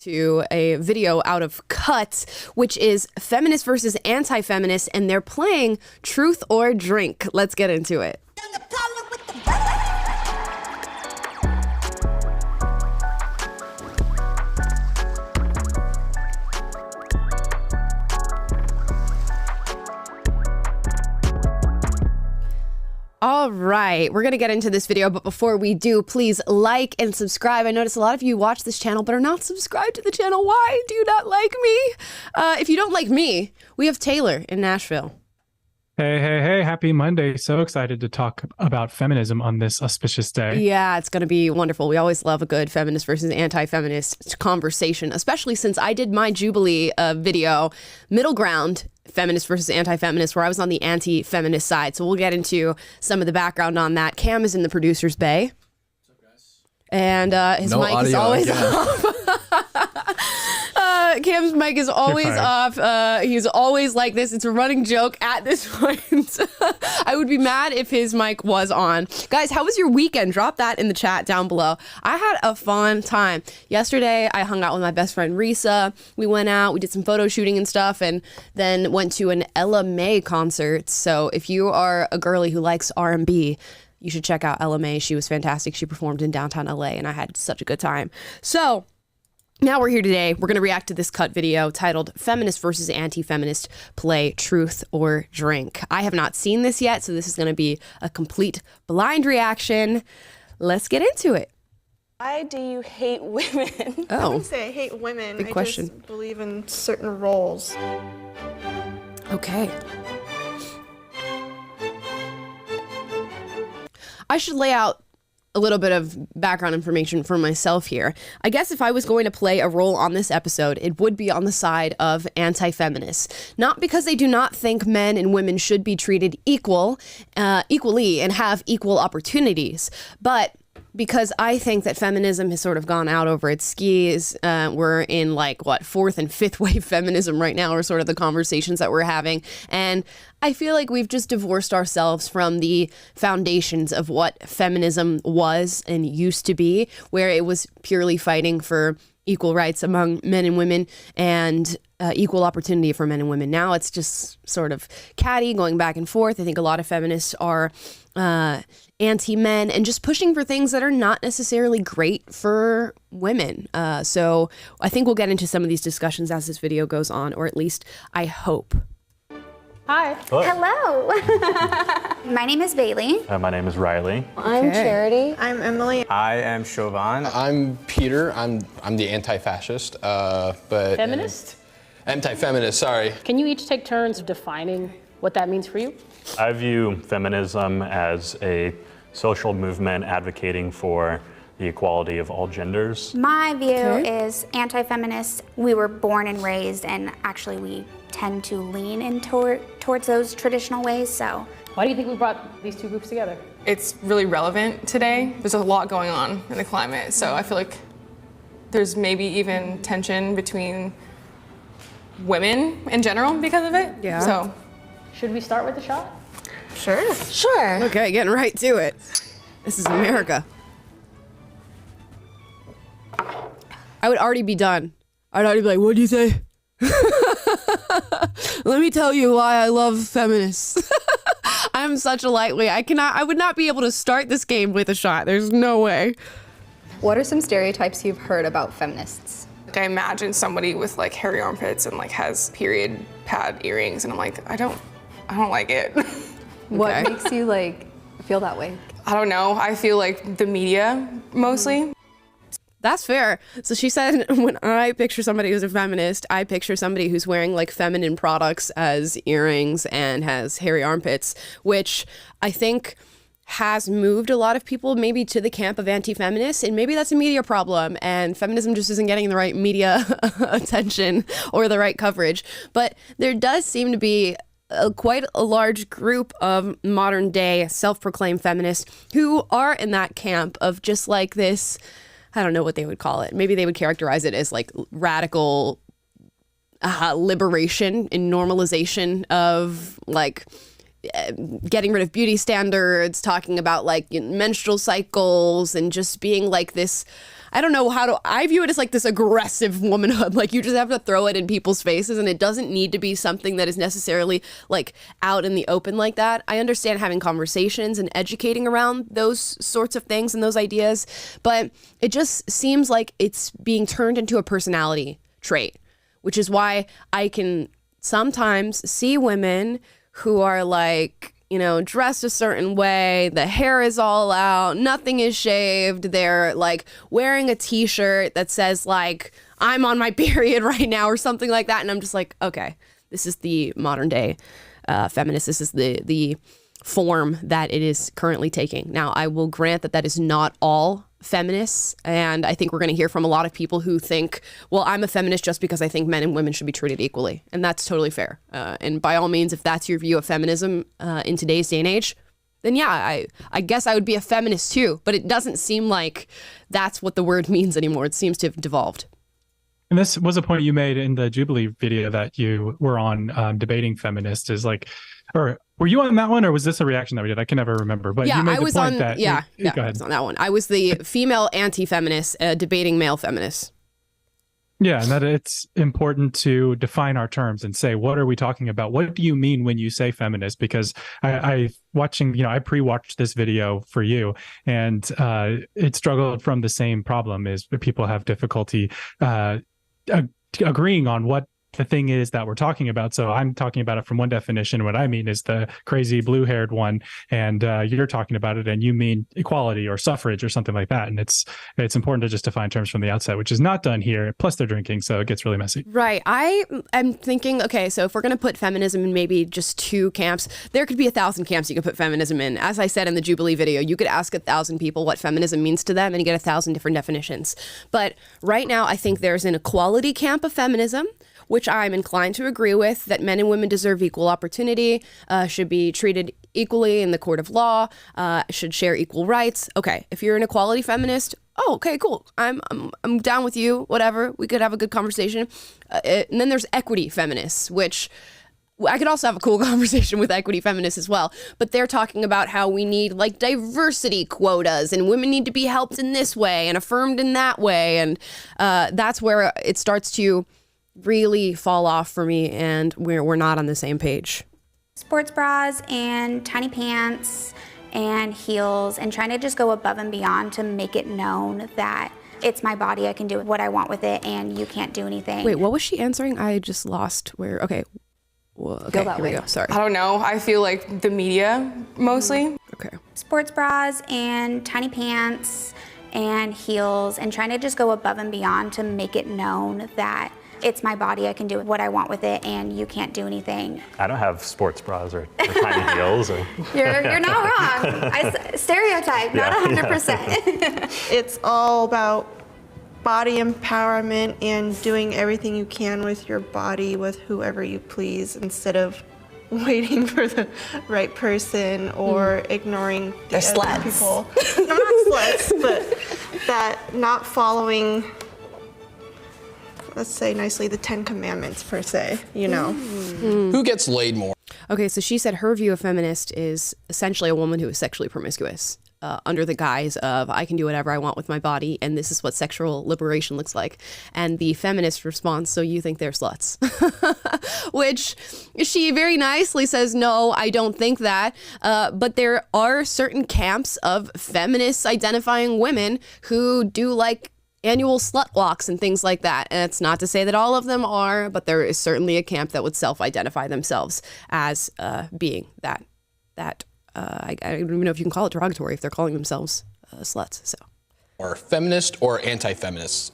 to a video out of Cut, which is feminists versus anti-feminists, and they're playing Truth or Drink. Let's get into it. All right, we're going to get into this video, but before we do, please like and subscribe. I notice a lot of you watch this channel but are not subscribed to the channel. Why do you not like me? If you don't like me, we have Taylor in Nashville. Hey, happy Monday. So excited to talk about feminism on this auspicious day. Yeah, it's going to be wonderful. We always love a good feminist versus anti-feminist conversation, especially since I did my Jubilee video, Middle Ground, feminist versus anti-feminist, where I was on the anti-feminist side. So we'll get into some of the background on that. Cam is in the producer's bay. What's up, guys? And his mic is always off. Cam's mic is always off. He's always like this. It's a running joke at this point. I would be mad if his mic was on. Guys, how was your weekend? Drop that in the chat down below. I had a fun time. Yesterday, I hung out with my best friend, Risa. We went out, we did some photo shooting and stuff, and then went to an Ella Mai concert. So if you are a girly who likes R&B, you should check out Ella Mai. She was fantastic. She performed in downtown LA, and I had such a good time. So now we're here today. We're going to react to this Cut video titled Feminist versus Anti-Feminist Play Truth or Drink. I have not seen this yet, so this is going to be a complete blind reaction. Let's get into it. Why do you hate women? Oh. I wouldn't say I hate women. Big question. I just believe in certain roles. Okay. I should lay out a little bit of background information for myself here. I guess if I was going to play a role on this episode, it would be on the side of anti-feminists. Not because they do not think men and women should be treated equally and have equal opportunities, but because I think that feminism has sort of gone out over its skis. We're in fourth and fifth wave feminism right now, are sort of the conversations that we're having. And I feel like we've just divorced ourselves from the foundations of what feminism was and used to be, where it was purely fighting for equal rights among men and women and equal opportunity for men and women. Now it's just sort of catty, going back and forth. I think a lot of feminists are anti-men and just pushing for things that are not necessarily great for women. So I think we'll get into some of these discussions as this video goes on, or at least I hope. Hi. Hello. My name is Bailey. My name is Riley. I'm Charity. I'm Emily. I am Chauvin. I'm Peter. I'm the anti-fascist, but Feminist? Anti-feminist, sorry. Can you each take turns defining what that means for you? I view feminism as a social movement advocating for the equality of all genders. My view is anti-feminist. We were born and raised, and actually we tend to lean in towards those traditional ways, so. Why do you think we brought these two groups together? It's really relevant today. There's a lot going on in the climate, so I feel like there's maybe even tension between women in general because of it. Yeah. So, should we start with the shot? Sure. Okay, getting right to it. This is America. I would already be done. I'd already be like, what'd you say? Let me tell you why I love feminists. I'm such a lightweight. I would not be able to start this game with a shot. There's no way. What are some stereotypes you've heard about feminists? like, I imagine somebody with like hairy armpits and like has period pad earrings, and I'm like, I don't like it. What makes you like feel that way? I don't know. I feel like the media mostly. That's fair. So she said, when I picture somebody who's a feminist, I picture somebody who's wearing like feminine products as earrings and has hairy armpits, which I think has moved a lot of people maybe to the camp of anti-feminists, and maybe that's a media problem and feminism just isn't getting the right media attention or the right coverage. But there does seem to be quite a large group of modern day self-proclaimed feminists who are in that camp of just like this, I don't know what they would call it. Maybe they would characterize it as like radical liberation and normalization of like getting rid of beauty standards, talking about like menstrual cycles and just being like this, I don't know I view it as like this aggressive womanhood. Like you just have to throw it in people's faces, and it doesn't need to be something that is necessarily like out in the open like that. I understand having conversations and educating around those sorts of things and those ideas, but it just seems like it's being turned into a personality trait, which is why I can sometimes see women who are like, you know, dressed a certain way, the hair is all out, nothing is shaved. They're like wearing a t-shirt that says like, I'm on my period right now or something like that. And I'm just like, okay, this is the modern day feminist. This is the form that it is currently taking. Now, I will grant that that is not all feminists. And I think we're going to hear from a lot of people who think, well, I'm a feminist just because I think men and women should be treated equally. And that's totally fair. And by all means, if that's your view of feminism in today's day and age, then yeah, I guess I would be a feminist too. But it doesn't seem like that's what the word means anymore. It seems to have devolved. And this was a point you made in the Jubilee video that you were on debating feminists is like, or were you on that one or was this a reaction that we did? I can never remember. But yeah, you made I was the point on. that Yeah, go ahead. I was on that one. I was the female anti-feminist debating male feminists. Yeah, and that it's important to define our terms and say, what are we talking about? What do you mean when you say feminist? Because I watching, I pre-watched this video for you, and it struggled from the same problem is people have difficulty agreeing on what the thing is that we're talking about. So I'm talking about it from one definition. What I mean is the crazy blue-haired one, and you're talking about it and you mean equality or suffrage or something like that. And it's important to just define terms from the outset, which is not done here. Plus they're drinking, so it gets really messy. Right. I am thinking, okay, so if we're going to put feminism in maybe just two camps, there could be 1,000 camps you could put feminism in. As I said in the Jubilee video, you could ask 1,000 people what feminism means to them and you get 1,000 different definitions. But right now, I think there's an equality camp of feminism, which I'm inclined to agree with, that men and women deserve equal opportunity, should be treated equally in the court of law, should share equal rights. Okay, if you're an equality feminist, oh, okay, cool. I'm down with you, whatever. We could have a good conversation. And then there's equity feminists, which I could also have a cool conversation with equity feminists as well. But they're talking about how we need like diversity quotas and women need to be helped in this way and affirmed in that way. And that's where it starts to really fall off for me, and we're not on the same page. Sports bras and tiny pants and heels, and trying to just go above and beyond to make it known that it's my body, I can do what I want with it, and you can't do anything. Wait, what was she answering? I just lost where, okay. Well, okay, here we go, sorry. I don't know, I feel like the media mostly. Okay. Sports bras and tiny pants and heels, and trying to just go above and beyond to make it known that it's my body, I can do what I want with it, and you can't do anything. I don't have sports bras or tiny heels. You're not wrong. Stereotype, not 100%. It's all about body empowerment and doing everything you can with your body with whoever you please, instead of waiting for the right person or ignoring the other people. No, not sluts, but that not following, let's say nicely, the 10 Commandments per se, Who gets laid more? Okay, so she said her view of feminist is essentially a woman who is sexually promiscuous under the guise of I can do whatever I want with my body and this is what sexual liberation looks like. And the feminist response, so you think they're sluts? Which she very nicely says, no, I don't think that. But there are certain camps of feminists identifying women who do like annual slut walks and things like that. And it's not to say that all of them are, but there is certainly a camp that would self-identify themselves as being that I don't even know if you can call it derogatory if they're calling themselves sluts. So, Or feminist or anti-feminist?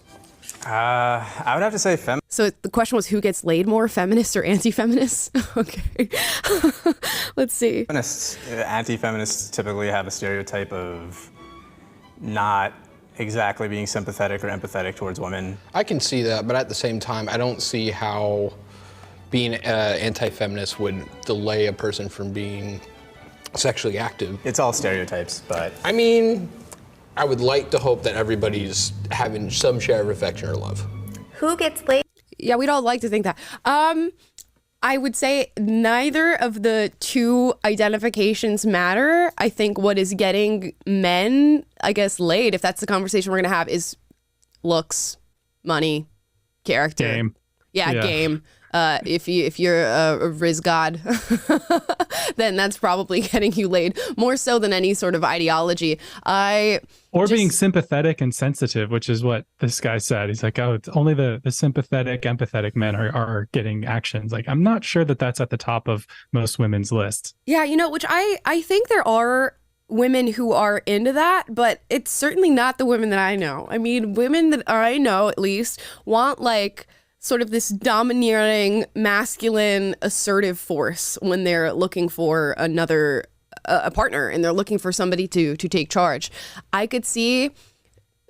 I would have to say feminist. So the question was, who gets laid more, feminists or anti-feminists? Okay. Let's see. Feminists, anti-feminists typically have a stereotype of not exactly being sympathetic or empathetic towards women. I can see that, but at the same time, I don't see how being anti-feminist would delay a person from being sexually active. It's all stereotypes, but... I mean, I would like to hope that everybody's having some share of affection or love. Who gets laid? Yeah, we'd all like to think that. I would say neither of the two identifications matter. I think what is getting men, I guess, laid, if that's the conversation we're going to have, is looks, money, character. Game. Yeah, game. If you're a Riz god, then that's probably getting you laid more so than any sort of ideology. Being sympathetic and sensitive, which is what this guy said. He's like, oh, it's only the sympathetic, empathetic men are getting actions. Like, I'm not sure that that's at the top of most women's lists. Yeah, which I think there are women who are into that, but it's certainly not the women that I know. I mean, women that I know at least want like sort of this domineering, masculine, assertive force when they're looking for another a partner and they're looking for somebody to take charge. I could see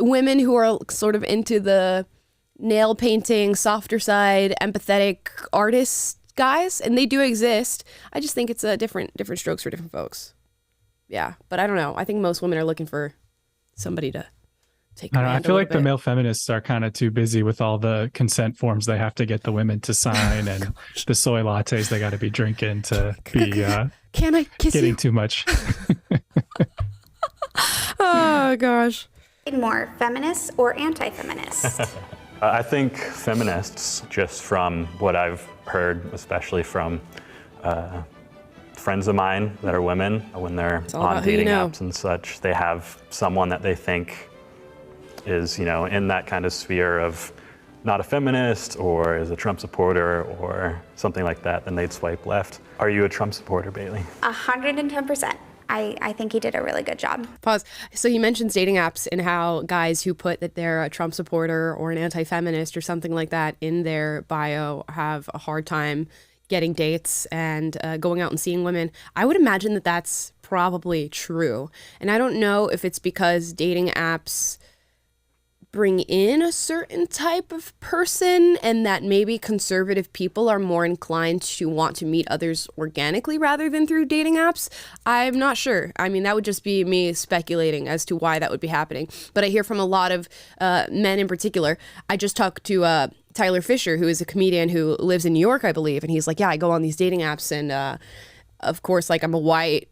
women who are sort of into the nail painting, softer side, empathetic artist guys, and they do exist. I just think it's a different strokes for different folks. Yeah, but I don't know. I think most women are looking for somebody to take command. I feel like the male feminists are kind of too busy with all the consent forms they have to get the women to sign and the soy lattes they got to be drinking to be Can I kiss getting you? too much. Oh, gosh. More feminists or anti-feminists? I think feminists, just from what I've heard, especially from friends of mine that are women, when they're on dating apps and such, they have someone that they think is, in that kind of sphere of not a feminist or is a Trump supporter or something like that, then they'd swipe left. Are you a Trump supporter, Bailey? 110%. I think he did a really good job. Pause. So he mentions dating apps and how guys who put that they're a Trump supporter or an anti-feminist or something like that in their bio have a hard time getting dates and going out and seeing women. I would imagine that that's probably true. And I don't know if it's because dating apps bring in a certain type of person and that maybe conservative people are more inclined to want to meet others organically rather than through dating apps. I'm not sure. I mean, that would just be me speculating as to why that would be happening. But I hear from a lot of men in particular. I just talked to Tyler Fisher, who is a comedian who lives in New York, I believe. And he's like, yeah, I go on these dating apps and of course, like I'm a white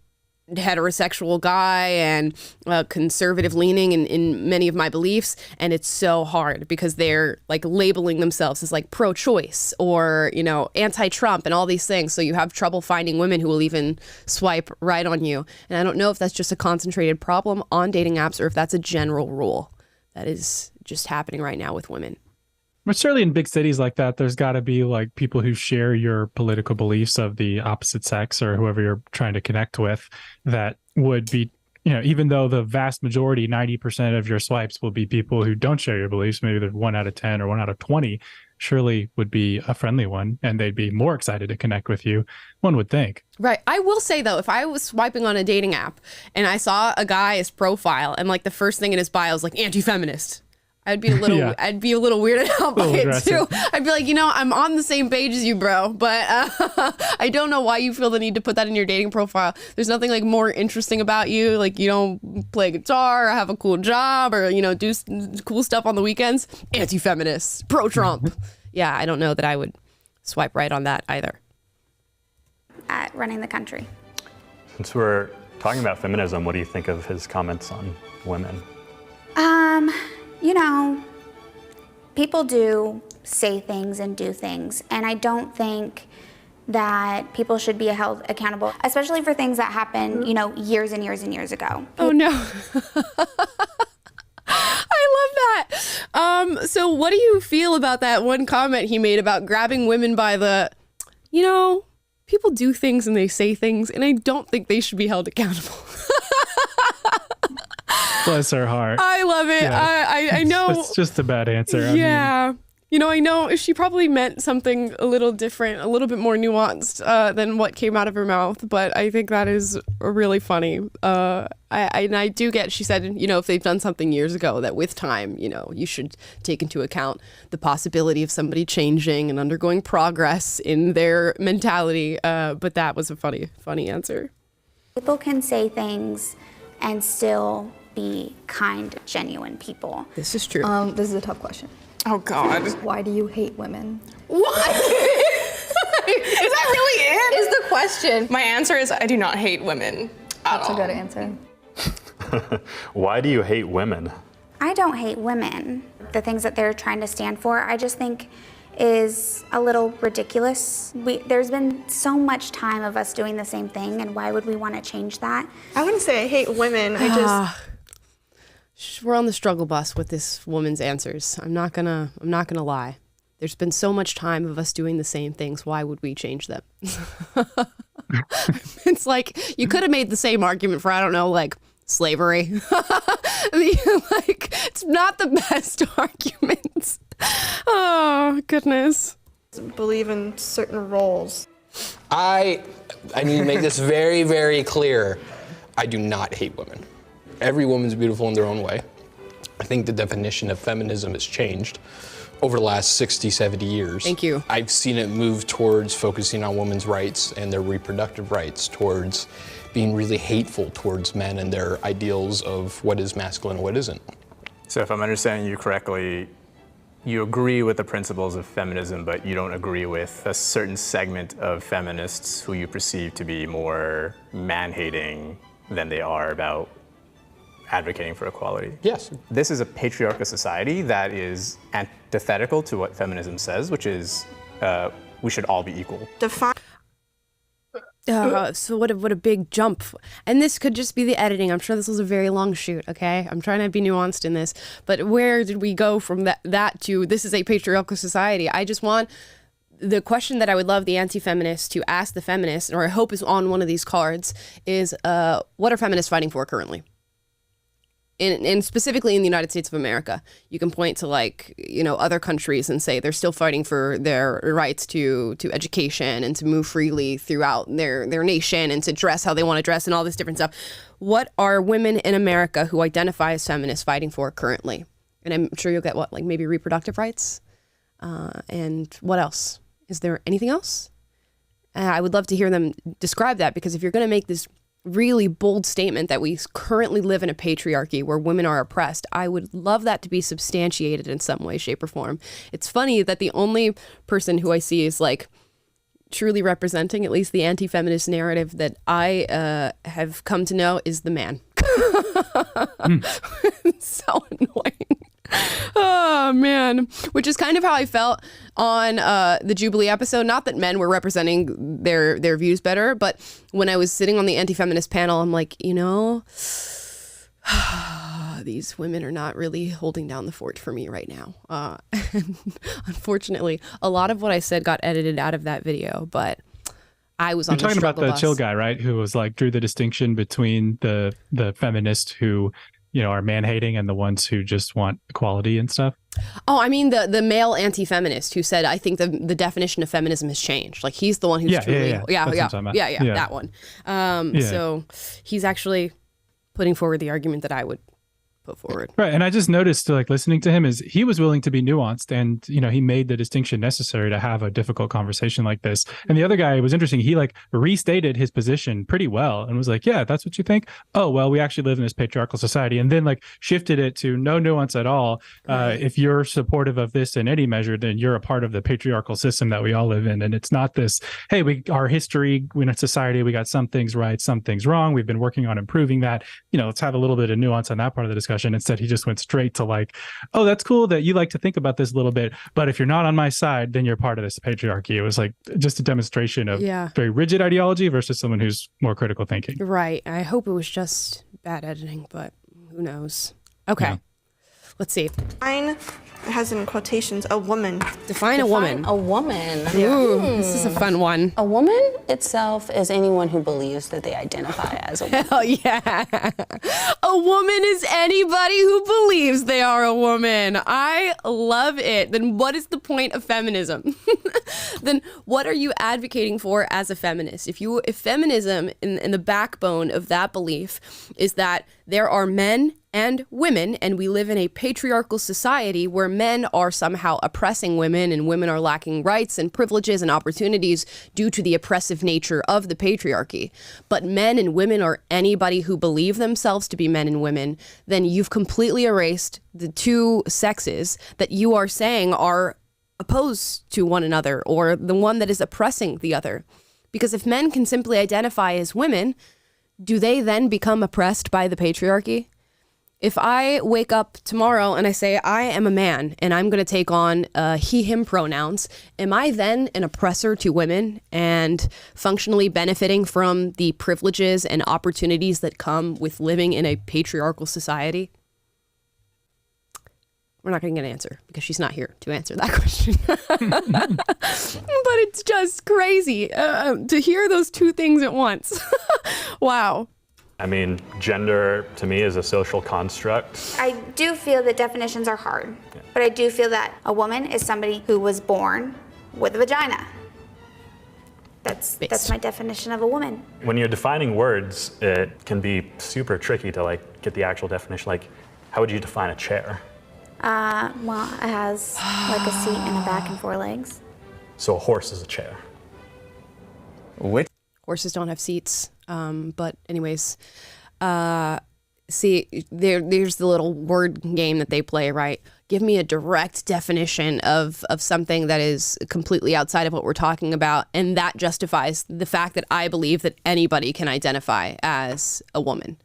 heterosexual guy and conservative leaning in many of my beliefs, and it's so hard because they're like labeling themselves as like pro-choice or anti-Trump and all these things, so you have trouble finding women who will even swipe right on you. And I don't know if that's just a concentrated problem on dating apps or if that's a general rule that is just happening right now with women. But certainly in big cities like that, there's got to be like people who share your political beliefs of the opposite sex or whoever you're trying to connect with that would be, even though the vast majority, 90% of your swipes will be people who don't share your beliefs, maybe they're 1 out of 10 or 1 out of 20, surely would be a friendly one and they'd be more excited to connect with you, one would think. Right. I will say, though, if I was swiping on a dating app and I saw a guy's profile and like the first thing in his bio is like anti-feminist, I'd be a little, I'd be a little weirded out by it too. I'd be like, I'm on the same page as you, bro, but I don't know why you feel the need to put that in your dating profile. There's nothing like more interesting about you. Like you don't play guitar or have a cool job or, do cool stuff on the weekends. Anti-feminist, pro-Trump. Yeah, I don't know that I would swipe right on that either. At running the country. Since we're talking about feminism, what do you think of his comments on women? People do say things and do things, and I don't think that people should be held accountable, especially for things that happen, years and years and years ago. Oh, no. I love that. So what do you feel about that one comment he made about grabbing women by the, people do things and they say things, and I don't think they should be held accountable. Bless her heart. I love it. Yeah. I know. It's just a bad answer. Yeah. I know she probably meant something a little different, a little bit more nuanced than what came out of her mouth. But I think that is really funny. I do get, she said, if they've done something years ago, that with time, you should take into account the possibility of somebody changing and undergoing progress in their mentality. But that was a funny answer. People can say things and still be kind, genuine people. This is true. This is a tough question. Oh, God. Why do you hate women? What? Is that really it? Is the question. My answer is I do not hate women at all. That's a good answer. Why do you hate women? I don't hate women. The things that they're trying to stand for, I just think is a little ridiculous. There's been so much time of us doing the same thing, and why would we want to change that? I wouldn't say I hate women. I just we're on the struggle bus with this woman's answers. I'm not gonna lie. There's been so much time of us doing the same things. Why would we change them? It's like you could have made the same argument for, I don't know, like slavery. Like, it's not the best argument. Oh, goodness. believe in certain roles. I need to make this very, very clear. I do not hate women. Every woman's beautiful in their own way. I think the definition of feminism has changed over the last 60, 70 years. Thank you. I've seen it move towards focusing on women's rights and their reproductive rights, towards being really hateful towards men and their ideals of what is masculine and what isn't. So if I'm understanding you correctly, you agree with the principles of feminism, but you don't agree with a certain segment of feminists who you perceive to be more man-hating than they are about advocating for equality. Yes. This is a patriarchal society that is antithetical to what feminism says, which is we should all be equal. So what a big jump. And this could just be the editing. I'm sure this was a very long shoot, okay? I'm trying to be nuanced in this. But where did we go from that to this is a patriarchal society? I just want the question that I would love the anti-feminists to ask the feminists, or I hope is on one of these cards, is what are feminists fighting for currently? And specifically in the United States of America, you can point to other countries and say they're still fighting for their rights to education and to move freely throughout their nation and to dress how they want to dress and all this different stuff. What are women in America who identify as feminists fighting for currently? And I'm sure you'll get maybe reproductive rights? And what else? Is there anything else? I would love to hear them describe that, because if you're going to make this really bold statement that we currently live in a patriarchy where women are oppressed, I would love that to be substantiated in some way, shape, or form. It's funny that the only person who I see is truly representing at least the anti-feminist narrative that I have come to know is the man. It's so annoying. Oh man, which is kind of how I felt on the Jubilee episode. Not that men were representing their views better, but when I was sitting on the anti-feminist panel, I'm like, these women are not really holding down the fort for me right now. And unfortunately, a lot of what I said got edited out of that video, but I was on the struggle bus. You're talking about the chill guy, right? Who was drew the distinction between the feminists who are man-hating and the ones who just want equality and stuff? Oh, I mean the male anti-feminist who said, I think the definition of feminism has changed. He's the one who's truly... that one. So he's actually putting forward the argument that I would put forward. Right, and I just noticed, listening to him, is he was willing to be nuanced, and he made the distinction necessary to have a difficult conversation like this. And the other guy was interesting. He restated his position pretty well and was like, yeah, that's what you think? Oh, well, we actually live in this patriarchal society, and then shifted it to no nuance at all. Right. If you're supportive of this in any measure, then you're a part of the patriarchal system that we all live in. And it's not this, hey, our history, we're in a society, we got some things right, some things wrong. We've been working on improving that. Let's have a little bit of nuance on that part of the discussion. Instead, he just went straight to oh, that's cool that you like to think about this a little bit, but if you're not on my side, then you're part of this patriarchy. It was just a demonstration of very rigid ideology versus someone who's more critical thinking. Right. I hope it was just bad editing, but who knows? Okay. Yeah. Let's see. Mine has in quotations, a woman. Define a woman. A woman. Ooh, this is a fun one. A woman itself is anyone who believes that they identify as a woman. Hell yeah. A woman is anybody who believes they are a woman. I love it. Then what is the point of feminism? Then what are you advocating for as a feminist? If feminism in the backbone of that belief is that there are men and women, and we live in a patriarchal society where men are somehow oppressing women and women are lacking rights and privileges and opportunities due to the oppressive nature of the patriarchy, but men and women are anybody who believe themselves to be men and women, then you've completely erased the two sexes that you are saying are opposed to one another, or the one that is oppressing the other. Because if men can simply identify as women, do they then become oppressed by the patriarchy? If I wake up tomorrow and I say I am a man and I'm going to take on he, him pronouns, am I then an oppressor to women and functionally benefiting from the privileges and opportunities that come with living in a patriarchal society? We're not going to get an answer because she's not here to answer that question. But it's just crazy to hear those two things at once. Wow. I mean, gender to me is a social construct. I do feel that definitions are hard, but I do feel that a woman is somebody who was born with a vagina. That's my definition of a woman. When you're defining words, it can be super tricky to like get the actual definition. Like, how would you define a chair? Well, it has like a seat and a back and 4 legs. So a horse is a chair. Which? Horses don't have seats. But anyways, see, there's the little word game that they play, right? Give me a direct definition of something that is completely outside of what we're talking about. And that justifies the fact that I believe that anybody can identify as a woman.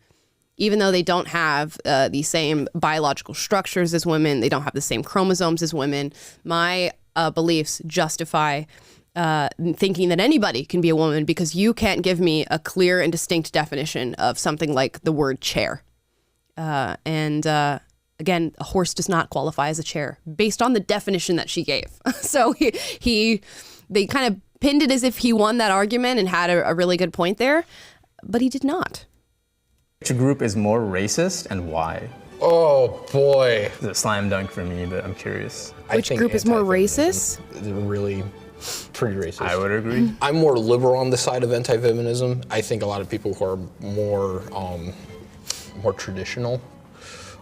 Even though they don't have the same biological structures as women, they don't have the same chromosomes as women, my beliefs justify thinking that anybody can be a woman because you can't give me a clear and distinct definition of something like the word chair. And again, a horse does not qualify as a chair based on the definition that she gave. So they kind of pinned it as if he won that argument and had a really good point there, but he did not. Which group is more racist and why? Oh boy. It's a slam dunk for me, but I'm curious. Which group is more racist? They're really pretty racist. I would agree. I'm more liberal on the side of anti-feminism. I think a lot of people who are more traditional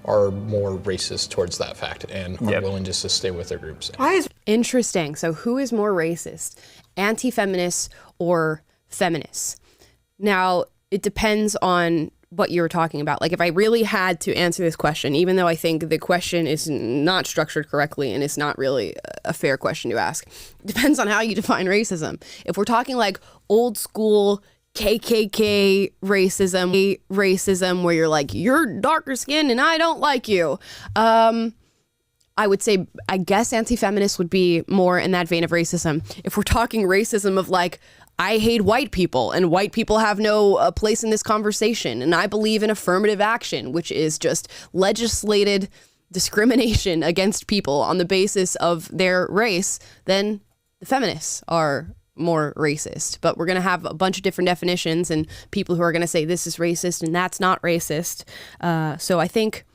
are more racist towards that fact and are willing just to stay with their groups. Interesting. So who is more racist, anti-feminists or feminists? Now, it depends on what you were talking about. Like if I really had to answer this question, even though I think the question is not structured correctly and it's not really a fair question to ask, it depends on how you define racism. If we're talking like old school KKK racism where you're like, you're darker skinned and I don't like you. I would say, I guess anti-feminist would be more in that vein of racism. If we're talking racism of like, I hate white people and white people have no place in this conversation. And I believe in affirmative action, which is just legislated discrimination against people on the basis of their race, then the feminists are more racist. But we're going to have a bunch of different definitions and people who are going to say this is racist and that's not racist. So I think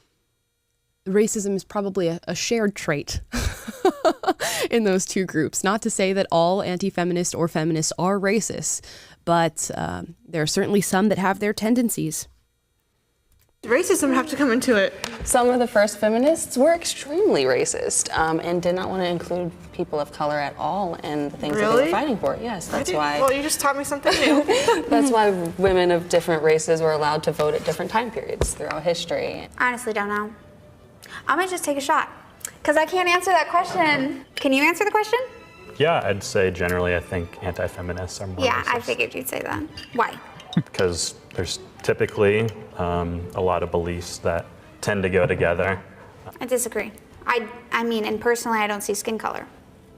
racism is probably a shared trait in those two groups. Not to say that all anti-feminists or feminists are racist, but there are certainly some that have their tendencies. Racism have to come into it. Some of the first feminists were extremely racist and did not want to include people of color at all in the things that they were fighting for. Yes, that's why. Well, you just taught me something new. That's why women of different races were allowed to vote at different time periods throughout history. I honestly don't know. I'm gonna just take a shot because I can't answer that question. Can you answer the question? Yeah, I'd say generally I think anti-feminists are more Yeah, racist. I figured you'd say that. Why? Because there's typically a lot of beliefs that tend to go together. I disagree. I mean, and personally, I don't see skin color.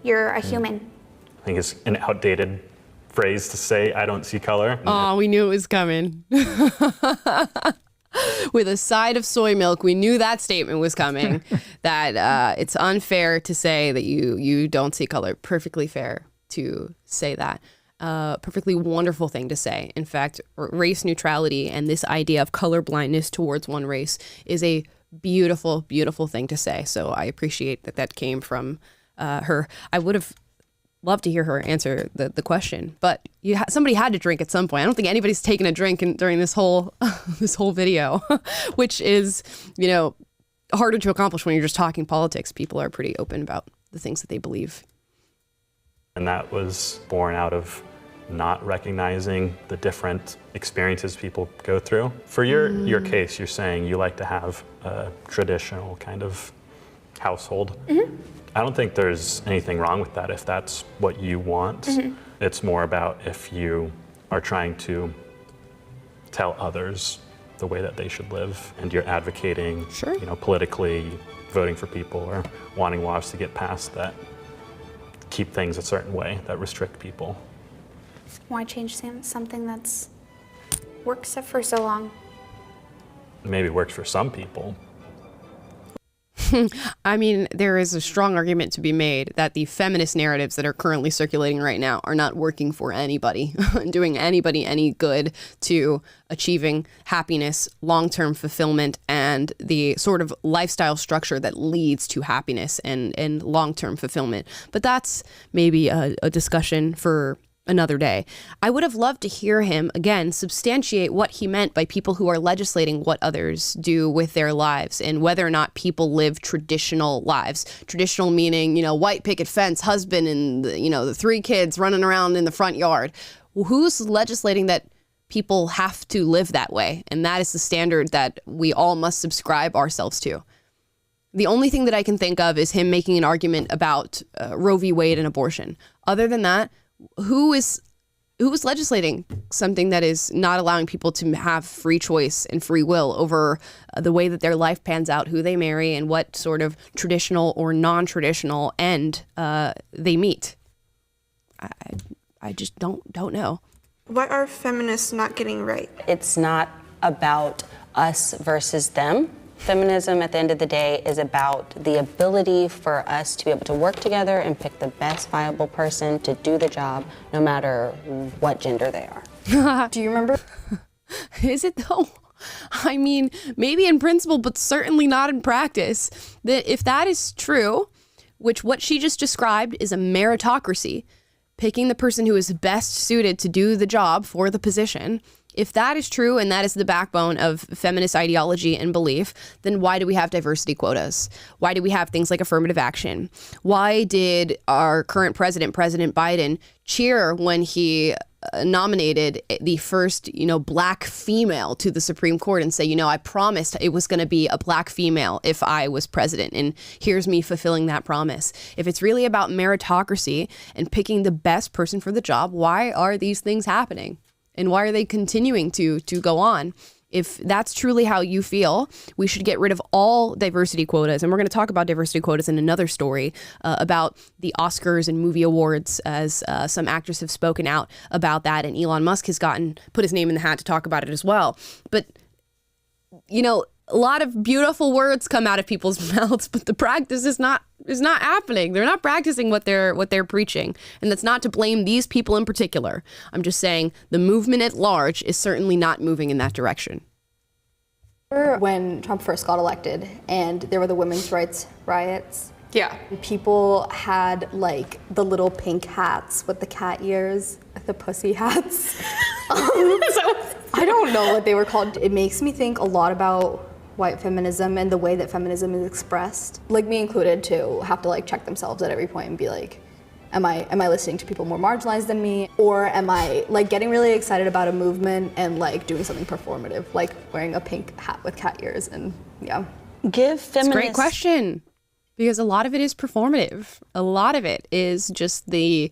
You're a human. I think it's an outdated phrase to say I don't see color. Oh, we knew it was coming. With a side of soy milk, we knew that statement was coming, that it's unfair to say that you don't see color. Perfectly fair to say that. Perfectly wonderful thing to say. In fact, race neutrality and this idea of color blindness towards one race is a beautiful, beautiful thing to say. So I appreciate that came from her. I would have loved to hear her answer the question, but somebody had to drink at some point. I don't think anybody's taken a drink during this whole this whole video, which is, harder to accomplish when you're just talking politics. People are pretty open about the things that they believe. And that was born out of not recognizing the different experiences people go through. For your case, you're saying you like to have a traditional kind of household. Mm-hmm. I don't think there's anything wrong with that if that's what you want. Mm-hmm. It's more about if you are trying to tell others the way that they should live, and you're advocating, Sure. Politically, voting for people or wanting laws to get passed that keep things a certain way, that restrict people. Why change something that's worked for so long? Maybe it works for some people. I mean, there is a strong argument to be made that the feminist narratives that are currently circulating right now are not working for anybody, doing anybody any good to achieving happiness, long-term fulfillment, and the sort of lifestyle structure that leads to happiness and long-term fulfillment. But that's maybe a discussion for another day. I would have loved to hear him, again, substantiate what he meant by people who are legislating what others do with their lives and whether or not people live traditional lives. Traditional meaning, white picket fence, husband, and, the 3 kids running around in the front yard. Who's legislating that people have to live that way? And that is the standard that we all must subscribe ourselves to. The only thing that I can think of is him making an argument about Roe v. Wade and abortion. Other than that, who is legislating something that is not allowing people to have free choice and free will over the way that their life pans out, who they marry, and what sort of traditional or non-traditional end they meet? I just don't know. What are feminists not getting right? It's not about us versus them. Feminism, at the end of the day, is about the ability for us to be able to work together and pick the best viable person to do the job, no matter what gender they are. Do you remember? Is it though? I mean, maybe in principle, but certainly not in practice. That if that is true, which what she just described is a meritocracy, picking the person who is best suited to do the job for the position. If that is true and that is the backbone of feminist ideology and belief, then why do we have diversity quotas? Why do we have things like affirmative action? Why did our current president, President Biden, cheer when he nominated the first, black female to the Supreme Court and say, I promised it was going to be a black female if I was president, and here's me fulfilling that promise. If it's really about meritocracy and picking the best person for the job, why are these things happening? And why are they continuing to go on? If that's truly how you feel, we should get rid of all diversity quotas. And we're going to talk about diversity quotas in another story about the Oscars and movie awards, as some actors have spoken out about that. And Elon Musk has put his name in the hat to talk about it as well. But, a lot of beautiful words come out of people's mouths, but the practice is not happening. They're not practicing what they're preaching. And that's not to blame these people in particular. I'm just saying the movement at large is certainly not moving in that direction. When Trump first got elected and there were the women's rights riots. Yeah. People had the little pink hats with the cat ears, the pussy hats. I don't know what they were called. It makes me think a lot about white feminism and the way that feminism is expressed. Me included, to have to check themselves at every point and be like, am I listening to people more marginalized than me? Or am I getting really excited about a movement and doing something performative, like wearing a pink hat with cat ears? And yeah. Give feminists... It's a great question, because a lot of it is performative. A lot of it is just the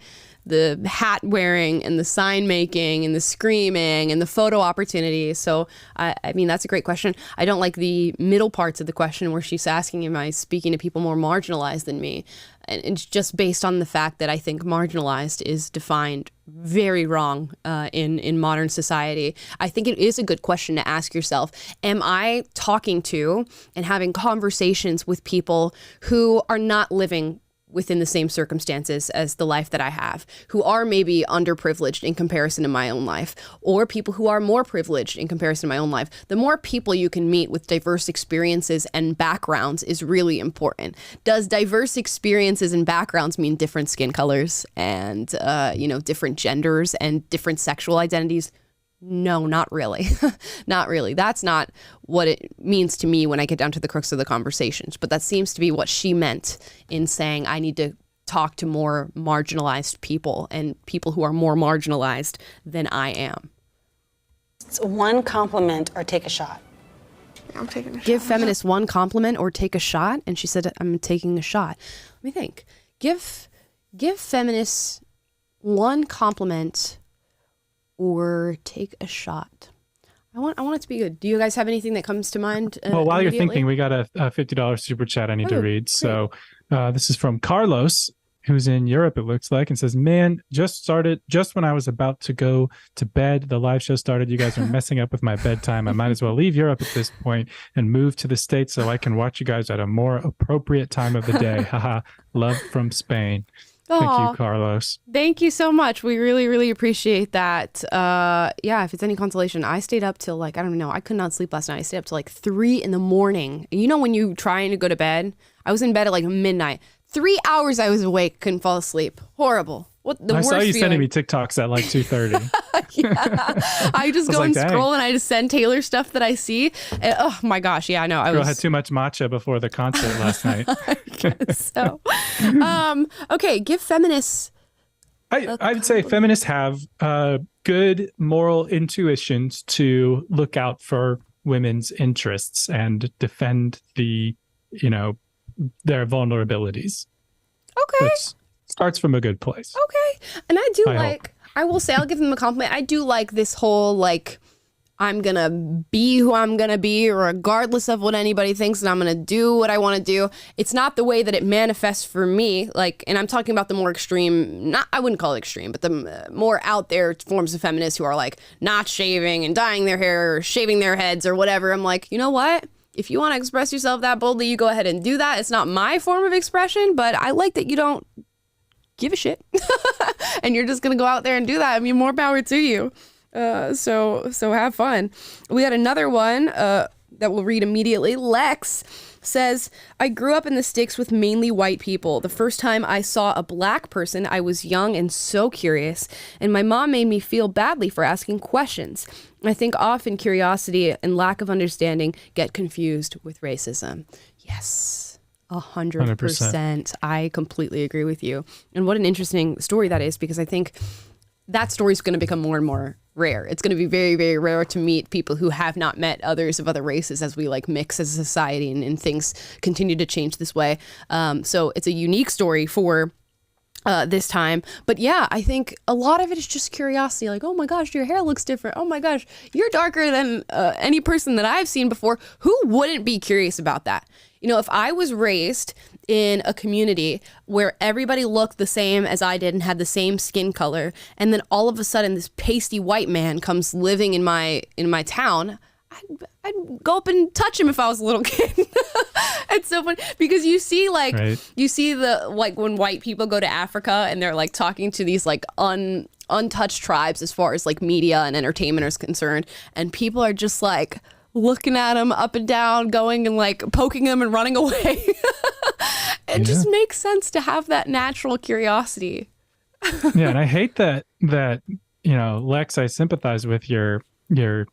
hat wearing and the sign making and the screaming and the photo opportunities. So, I mean, that's a great question. I don't like the middle parts of the question where she's asking, am I speaking to people more marginalized than me? And it's just based on the fact that I think marginalized is defined very wrong in modern society. I think it is a good question to ask yourself, am I talking to and having conversations with people who are not living within the same circumstances as the life that I have, who are maybe underprivileged in comparison to my own life, or people who are more privileged in comparison to my own life? The more people you can meet with diverse experiences and backgrounds is really important. Does diverse experiences and backgrounds mean different skin colors and, different genders and different sexual identities? No, not really. Not really. That's not what it means to me when I get down to the crux of the conversations. But that seems to be what she meant in saying I need to talk to more marginalized people and people who are more marginalized than I am. It's one compliment or take a shot. I'm taking a shot. Give feminists one compliment or take a shot. And she said, I'm taking a shot. Let me think. Give feminists one compliment or take a shot. I want it to be good. Do you guys have anything that comes to mind? Well, while you're thinking, we got a $50 super chat I need to read. Great. So this is from Carlos, who's in Europe, it looks like, and says, man, just when I was about to go to bed, the live show started. You guys are messing up with my bedtime. I might as well leave Europe at this point and move to the States so I can watch you guys at a more appropriate time of the day. Haha. Love from Spain. Thank you, Carlos. Thank you so much. We really, really appreciate that. If it's any consolation, I stayed up till I don't know. I could not sleep last night. I stayed up till 3 a.m. You know, when you trying to go to bed, I was in bed at midnight. 3 hours I was awake, couldn't fall asleep. Horrible. What the worst I saw you feeling. Sending me TikToks at 2:30. Yeah. I just go and scroll and I just send Taylor stuff that I see. And, oh my gosh. Yeah, I know. Girl had too much matcha before the concert last night. I guess so. Okay, give feminists. I'd say feminists have good moral intuitions to look out for women's interests and defend their vulnerabilities. Okay. Which starts from a good place. Okay. And I will say, I'll give them a compliment. I do like this whole, I'm going to be who I'm going to be, regardless of what anybody thinks, and I'm going to do what I want to do. It's not the way that it manifests for me. And I'm talking about the more extreme, I wouldn't call it extreme, but the more out there forms of feminists who are not shaving and dyeing their hair or shaving their heads or whatever. I'm like, you know what? If you want to express yourself that boldly, you go ahead and do that. It's not my form of expression, but I like that you don't give a shit and you're just going to go out there and do that. I mean, more power to you. So have fun. We got another one that we'll read immediately. Lex says, I grew up in the sticks with mainly white people. The first time I saw a black person, I was young and so curious, and my mom made me feel badly for asking questions. I think often curiosity and lack of understanding get confused with racism. Yes, 100%. I completely agree with you. And what an interesting story that is, because I think that story is going to become more and more rare. It's going to be very, very rare to meet people who have not met others of other races as we mix as a society and things continue to change this way. So it's a unique story for this time. But yeah, I think a lot of it is just curiosity. Oh my gosh, your hair looks different. Oh my gosh, you're darker than any person that I've seen before. Who wouldn't be curious about that? If I was raised in a community where everybody looked the same as I did and had the same skin color, and then all of a sudden this pasty white man comes living in my town, I'd go up and touch him if I was a little kid. It's so funny because you see you see the when white people go to Africa and they're talking to these untouched tribes as far as media and entertainment is concerned, and people are just looking at him up and down, going and poking him and running away. It just makes sense to have that natural curiosity. Yeah, and I hate that Lex, I sympathize with your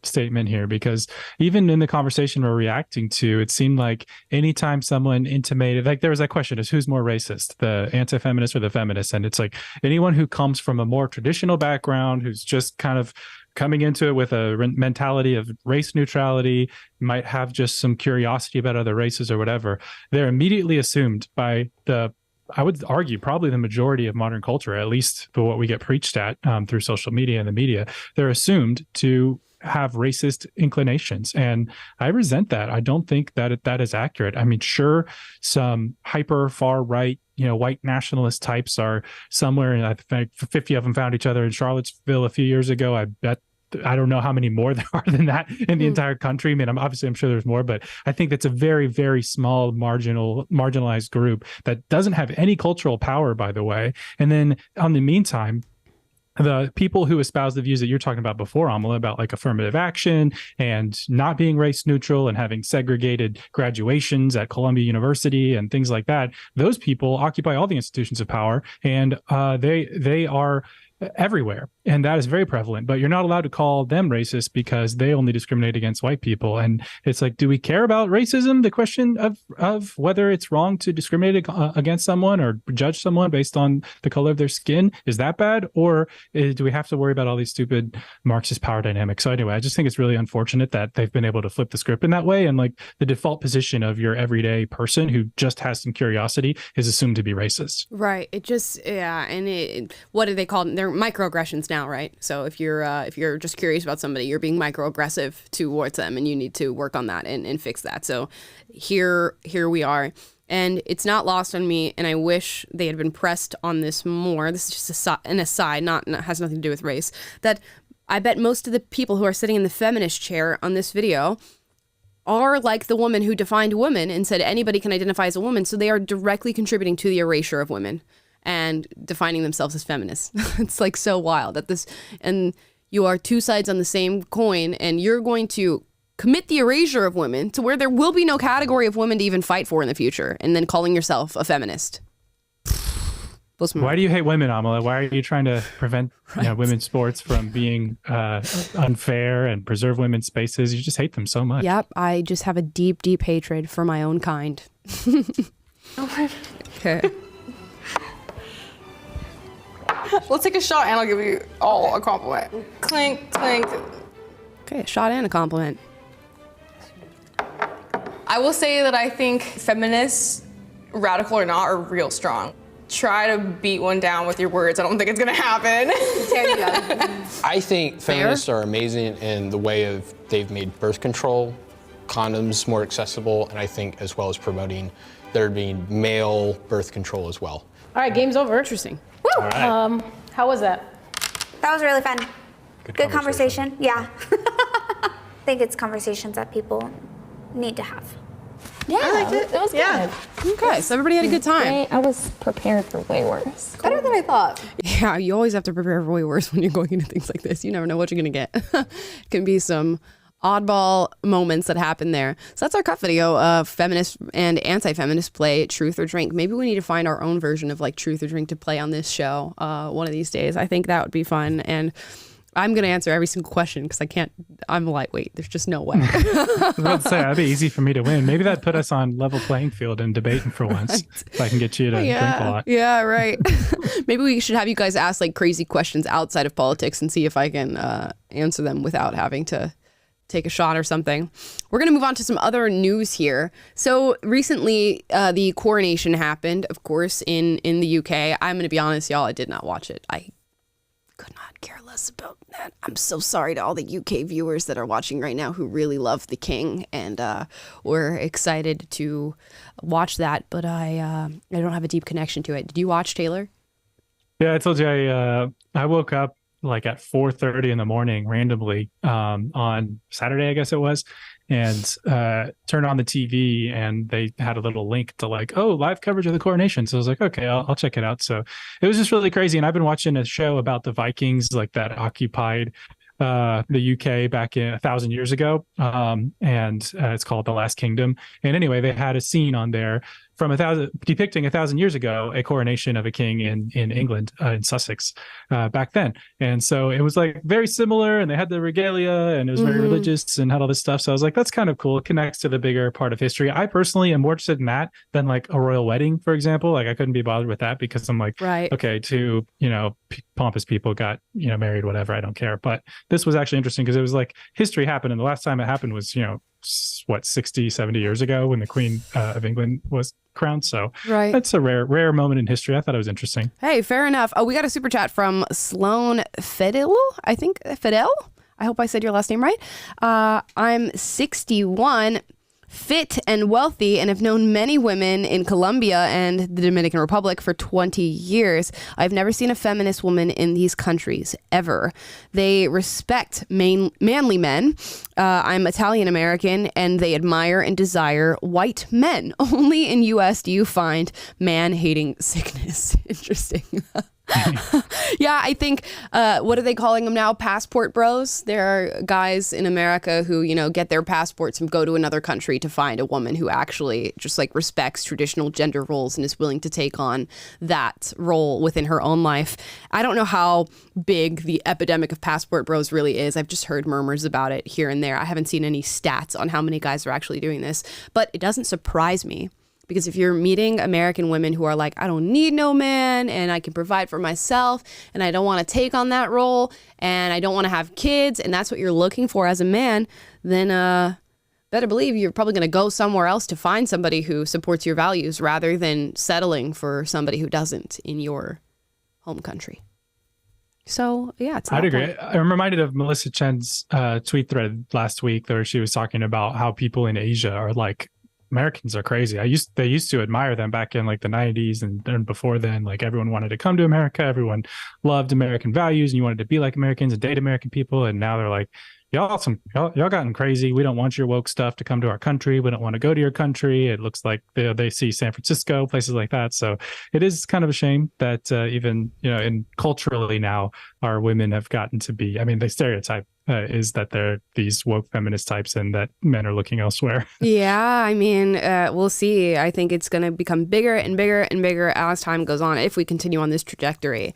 statement here, because even in the conversation we're reacting to, it seemed like anytime someone intimated, there was that question, is who's more racist, the anti-feminist or the feminist? And it's anyone who comes from a more traditional background, who's just kind of coming into it with a mentality of race neutrality, might have just some curiosity about other races or whatever, they're immediately assumed by I would argue probably the majority of modern culture, at least for what we get preached at through social media and the media, they're assumed to have racist inclinations. And I resent that. I don't think that is accurate. I mean, sure, some hyper far right, white nationalist types are somewhere, and I think 50 of them found each other in Charlottesville a few years ago. I don't know how many more there are than that in the entire country. I mean, I'm sure there's more, but I think that's a very, very small marginalized group that doesn't have any cultural power, by the way. And then on the meantime, the people who espouse the views that you're talking about before, Amala, about affirmative action and not being race neutral and having segregated graduations at Columbia University and things like that, those people occupy all the institutions of power, and they are everywhere. And that is very prevalent, but you're not allowed to call them racist because they only discriminate against white people. And it's do we care about racism? The question of whether it's wrong to discriminate against someone or judge someone based on the color of their skin, is that bad? Or do we have to worry about all these stupid Marxist power dynamics? So anyway, I just think it's really unfortunate that they've been able to flip the script in that way. And the default position of your everyday person who just has some curiosity is assumed to be racist. Right. It just, yeah. And what do they call it? microaggressions now, right? So if you're just curious about somebody, you're being microaggressive towards them, and you need to work on that and fix that. So here we are. And it's not lost on me, and I wish they had been pressed on this more. This is just an aside, not has nothing to do with race. That I bet most of the people who are sitting in the feminist chair on this video are like the woman who defined women and said anybody can identify as a woman. So they are directly contributing to the erasure of women and defining themselves as feminists. It's like so wild that this, and you are two sides on the same coin, and you're going to commit the erasure of women to where there will be no category of women to even fight for in the future, and then calling yourself a feminist. Why do you hate women, Amala? Why are you trying to prevent women's sports from being unfair and preserve women's spaces? You just hate them so much. Yep, I just have a deep, deep hatred for my own kind. Okay. Let's take a shot and I'll give you all a compliment. Clink, clink. Okay, a shot and a compliment. I will say that I think feminists, radical or not, are real strong. Try to beat one down with your words. I don't think it's gonna happen. I think feminists are amazing in the way of they've made birth control, condoms more accessible, and I think as well as promoting there being male birth control as well. All right, game's over. Interesting. Woo! All right. How was that? That was really fun. Good conversation. Yeah. I think it's conversations that people need to have. Yeah, I liked it. That was good. Okay, so everybody had a good time. I was prepared for way worse. Better than I thought. Yeah, you always have to prepare for way worse when you're going into things like this. You never know what you're going to get. It can be some oddball moments that happen there. So that's our cut video of feminist and anti-feminist play Truth or Drink. Maybe we need to find our own version of like Truth or Drink to play on this show one of these days. I think that would be fun. And I'm going to answer every single question because I'm lightweight. There's just no way. I was about to say, that'd be easy for me to win. Maybe that'd put us on level playing field and debating for once. If I can get you to drink a lot. Yeah, right. Maybe we should have you guys ask like crazy questions outside of politics and see if I can answer them without having to take a shot or something. We're going to move on to some other news here. So recently, the Coronation happened, of course, in the UK. I'm going to be honest, y'all, I did not watch it. I could not care less about that. I'm so sorry to all the UK viewers that are watching right now who really love the king and were excited to watch that, but I don't have a deep connection to it. Did you watch, Taylor? Yeah, I told you I woke up like at 4:30 in the morning randomly on Saturday, I guess it was, and turned on the TV and they had a little link to like, oh, live coverage of the Coronation. So I was like, okay, I'll check it out. So it was just really crazy. And I've been watching a show about the Vikings, like that occupied the UK back in 1,000 years ago. And it's called The Last Kingdom. And anyway, they had a scene on there from depicting 1,000 years ago, a coronation of a king in England, in Sussex, back then. And so it was like very similar, and they had the regalia, and it was very religious and had all this stuff. So I was like, that's kind of cool. It connects to the bigger part of history. I personally am more interested in that than like a royal wedding, for example. Like I couldn't be bothered with that because I'm like, okay, two, pompous people got, married, whatever. I don't care. But this was actually interesting because it was like history happened. And the last time it happened was, 60, 70 years ago when the Queen of England was crowned. So that's a rare moment in history. I thought it was interesting. Hey, fair enough. Oh, we got a super chat from Sloan Fidel, I think. Fidel? I hope I said your last name right. I'm 61, fit and wealthy, and have known many women in Colombia and the Dominican Republic for 20 years. I've never seen a feminist woman in these countries, ever. They respect manly men. I'm Italian American, and they admire and desire white men. Only in U.S. do you find man-hating sickness. Interesting. Yeah, I think, what are they calling them now? Passport bros. There are guys in America who, get their passports and go to another country to find a woman who actually just like respects traditional gender roles and is willing to take on that role within her own life. I don't know how big the epidemic of passport bros really is. I've just heard murmurs about it here and there. I haven't seen any stats on how many guys are actually doing this, but it doesn't surprise me. Because if you're meeting American women who are like, I don't need no man and I can provide for myself and I don't want to take on that role and I don't want to have kids and that's what you're looking for as a man, then better believe you're probably going to go somewhere else to find somebody who supports your values rather than settling for somebody who doesn't in your home country. So yeah, I'd agree. I'm reminded of Melissa Chen's tweet thread last week where she was talking about how people in Asia are like, Americans are crazy. They used to admire them back in like the 90s and before then. Like everyone wanted to come to America, everyone loved American values, and you wanted to be like Americans and date American people. And now they're like, y'all gotten crazy. We don't want your woke stuff to come to our country. We don't want to go to your country. It looks like they see San Francisco, places like that. So it is kind of a shame that even in culturally now our women have gotten to be. I mean, the stereotype is that they're these woke feminist types and that men are looking elsewhere. Yeah, I mean, we'll see. I think it's going to become bigger and bigger and bigger as time goes on if we continue on this trajectory.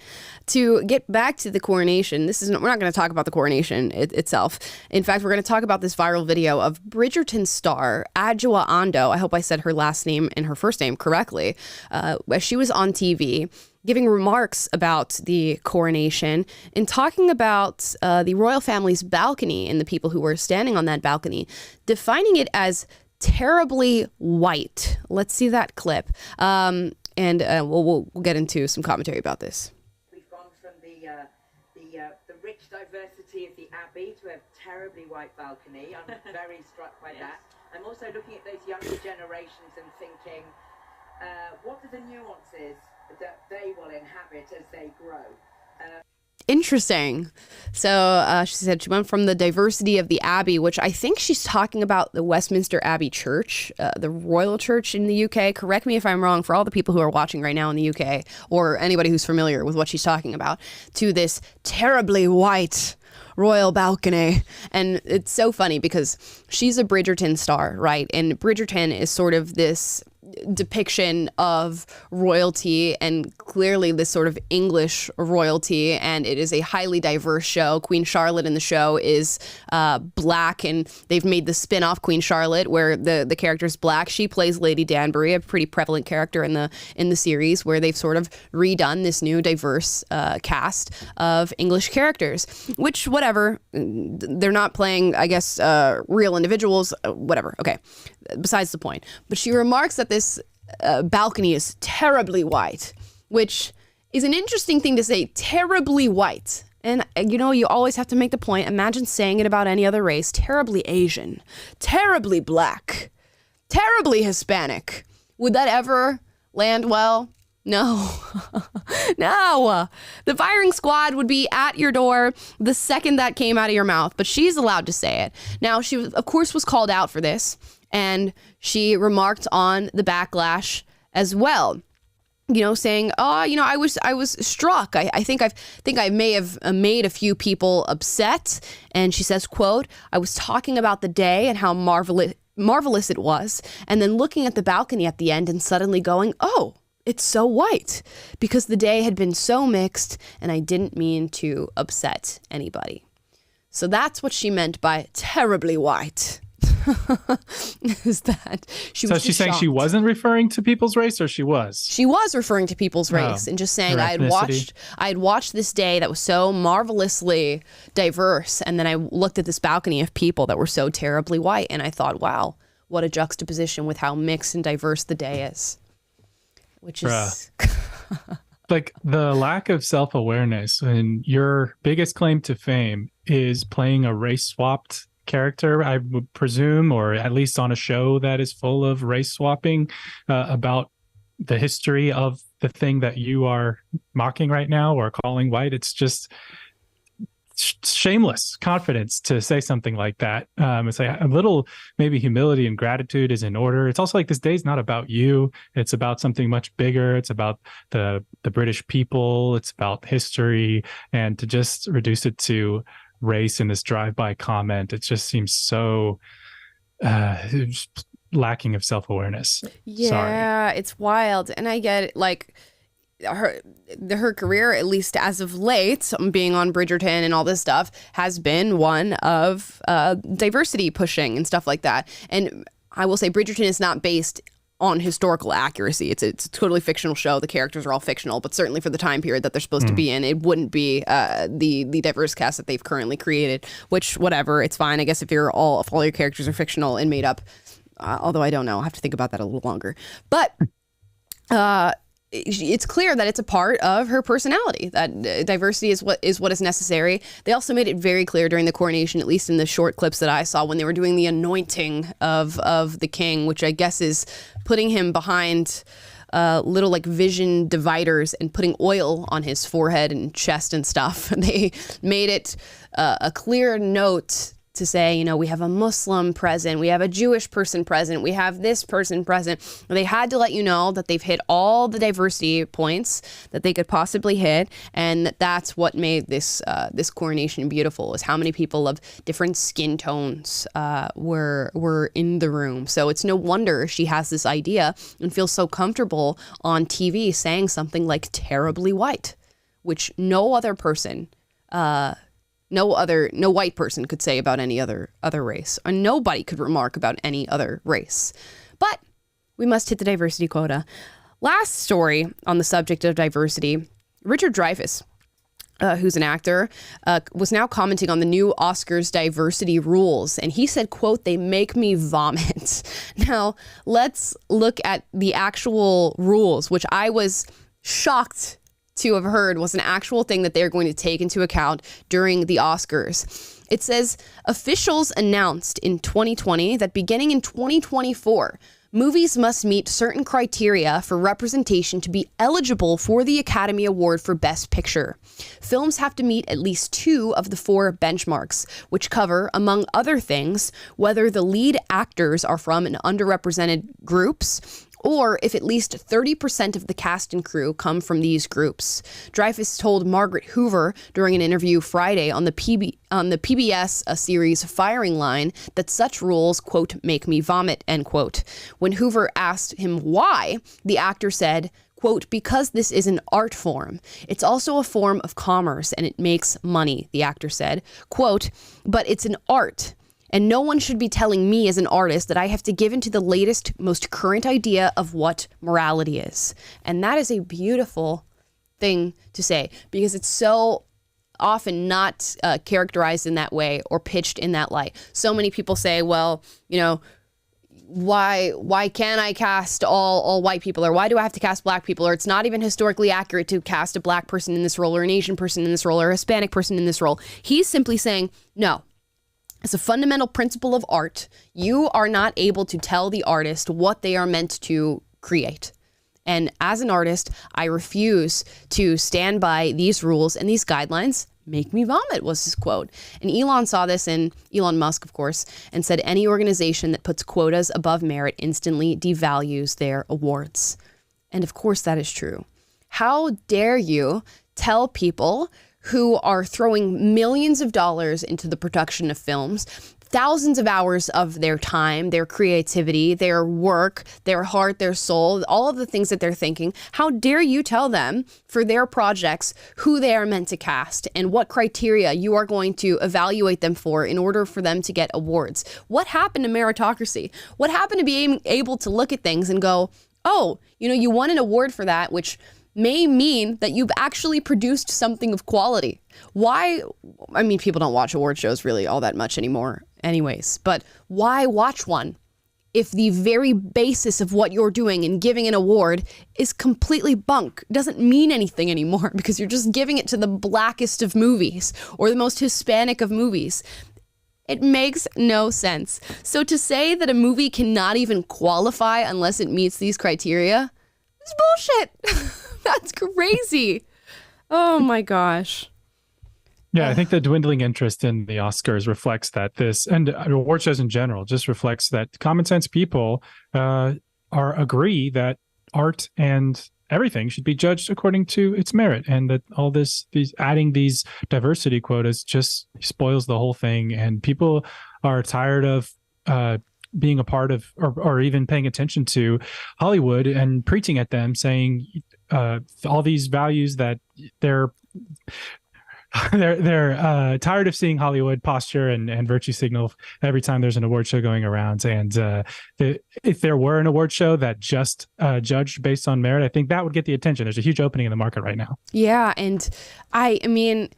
To get back to the coronation, we're not going to talk about the coronation itself. In fact, we're going to talk about this viral video of Bridgerton star Adjoa Ando. I hope I said her last name and her first name correctly. As she was on TV giving remarks about the coronation and talking about the royal family's balcony and the people who were standing on that balcony, defining it as terribly white. Let's see that clip. And we'll get into some commentary about this. We've gone from the rich diversity of the Abbey to a terribly white balcony. I'm very struck by that. I'm also looking at those younger generations and thinking, what are the nuances that they will inhabit as they grow? Interesting. So she said she went from the diversity of the Abbey, which I think she's talking about the Westminster Abbey Church, the Royal Church in the UK. Correct me if I'm wrong, for all the people who are watching right now in the UK or anybody who's familiar with what she's talking about, to this terribly white royal balcony. And it's so funny because she's a Bridgerton star, right? And Bridgerton is sort of this depiction of royalty and clearly this sort of English royalty, and it is a highly diverse show. Queen Charlotte in the show is black, and they've made the spin-off Queen Charlotte where the character is black. She plays Lady Danbury, a pretty prevalent character in the series, where they've sort of redone this new diverse cast of English characters, which whatever, they're not playing, I guess, real individuals, whatever. Okay, besides the point. But she remarks that this balcony is terribly white, which is an interesting thing to say, terribly white. And, you always have to make the point. Imagine saying it about any other race. Terribly Asian, terribly black, terribly Hispanic. Would that ever land well? No. No. The firing squad would be at your door the second that came out of your mouth, but she's allowed to say it. Now, she, of course, was called out for this, and she remarked on the backlash as well. Saying, I was struck. I think I may have made a few people upset. And she says, quote, I was talking about the day and how marvelous it was, and then looking at the balcony at the end and suddenly going, oh, it's so white, because the day had been so mixed and I didn't mean to upset anybody. So that's what she meant by terribly white. Is that she was she's saying she wasn't referring to people's race, or she was? She was referring to people's race and just saying I had watched this day that was so marvelously diverse, and then I looked at this balcony of people that were so terribly white, and I thought, wow, what a juxtaposition with how mixed and diverse the day is. Which is like the lack of self-awareness, and your biggest claim to fame is playing a race-swapped character, I would presume, or at least on a show that is full of race swapping, about the history of the thing that you are mocking right now or calling white. It's just shameless confidence to say something like that. It's like a little maybe humility and gratitude is in order. It's also like this day's not about you. It's about something much bigger. It's about the British people. It's about history, and to just reduce it to race in this drive-by comment, it just seems so lacking of self-awareness. Yeah, Sorry. It's wild. And I get it, like her career, at least as of late, being on Bridgerton and all this stuff, has been one of diversity pushing and stuff like that. And I will say Bridgerton is not based on historical accuracy. It's a totally fictional show. The characters are all fictional, but certainly for the time period that they're supposed to be in, it wouldn't be the diverse cast that they've currently created, which whatever, it's fine. I guess if all your characters are fictional and made up, although I don't know, I'll have to think about that a little longer. But it's clear that it's a part of her personality, that diversity is what is necessary. They also made it very clear during the coronation, at least in the short clips that I saw, when they were doing the anointing of the king, which I guess is putting him behind little like vision dividers and putting oil on his forehead and chest and stuff. They made it a clear note to say, we have a Muslim present, we have a Jewish person present, we have this person present. They had to let you know that they've hit all the diversity points that they could possibly hit, and that's what made this coronation beautiful, is how many people of different skin tones were in the room. So it's no wonder she has this idea and feels so comfortable on TV saying something like terribly white, which no other person no white person could say about any other race, or nobody could remark about any other race. But we must hit the diversity quota. Last story on the subject of diversity, Richard Dreyfuss, who's an actor, was now commenting on the new Oscars diversity rules. And he said, quote, "They make me vomit." Now, let's look at the actual rules, which I was shocked to have heard was an actual thing that they're going to take into account during the Oscars. It says, officials announced in 2020 that beginning in 2024, movies must meet certain criteria for representation to be eligible for the Academy Award for Best Picture. Films have to meet at least 2 of the 4 benchmarks, which cover, among other things, whether the lead actors are from an underrepresented groups, or if at least 30% of the cast and crew come from these groups. Dreyfuss told Margaret Hoover during an interview Friday on the PBS series Firing Line that such rules, quote, "make me vomit," end quote. When Hoover asked him why, the actor said, quote, "because this is an art form. It's also a form of commerce and it makes money," the actor said. Quote, "but it's an art. And no one should be telling me as an artist that I have to give into the latest, most current idea of what morality is." And that is a beautiful thing to say, because it's so often not characterized in that way or pitched in that light. So many people say, well, why can't I cast all white people, or why do I have to cast black people, or it's not even historically accurate to cast a black person in this role, or an Asian person in this role, or a Hispanic person in this role. He's simply saying, no. As a fundamental principle of art, you are not able to tell the artist what they are meant to create. And as an artist, I refuse to stand by these rules and these guidelines. Make me vomit was his quote. And Elon saw this, and Elon Musk, of course, and said any organization that puts quotas above merit instantly devalues their awards. And of course that is true. How dare you tell people who are throwing millions of dollars into the production of films, thousands of hours of their time, their creativity, their work, their heart, their soul, all of the things that they're thinking. How dare you tell them for their projects who they are meant to cast and what criteria you are going to evaluate them for in order for them to get awards? What happened to meritocracy? What happened to being able to look at things and go, oh, you won an award for that, which may mean that you've actually produced something of quality. Why? I mean, people don't watch award shows really all that much anymore anyways, but why watch one if the very basis of what you're doing and giving an award is completely bunk? It doesn't mean anything anymore because you're just giving it to the blackest of movies or the most Hispanic of movies. It makes no sense. So to say that a movie cannot even qualify unless it meets these criteria is bullshit. That's crazy. Oh my gosh. Yeah, I think the dwindling interest in the Oscars reflects that and award shows in general just reflects that common sense people agree that art and everything should be judged according to its merit, and that all these adding these diversity quotas just spoils the whole thing. And people are tired of being a part of or even paying attention to Hollywood and preaching at them, saying all these values that they're tired of seeing Hollywood posture and virtue signal every time there's an award show going around. And if there were an award show that just judged based on merit, I think that would get the attention. There's a huge opening in the market right now. Yeah, and I mean,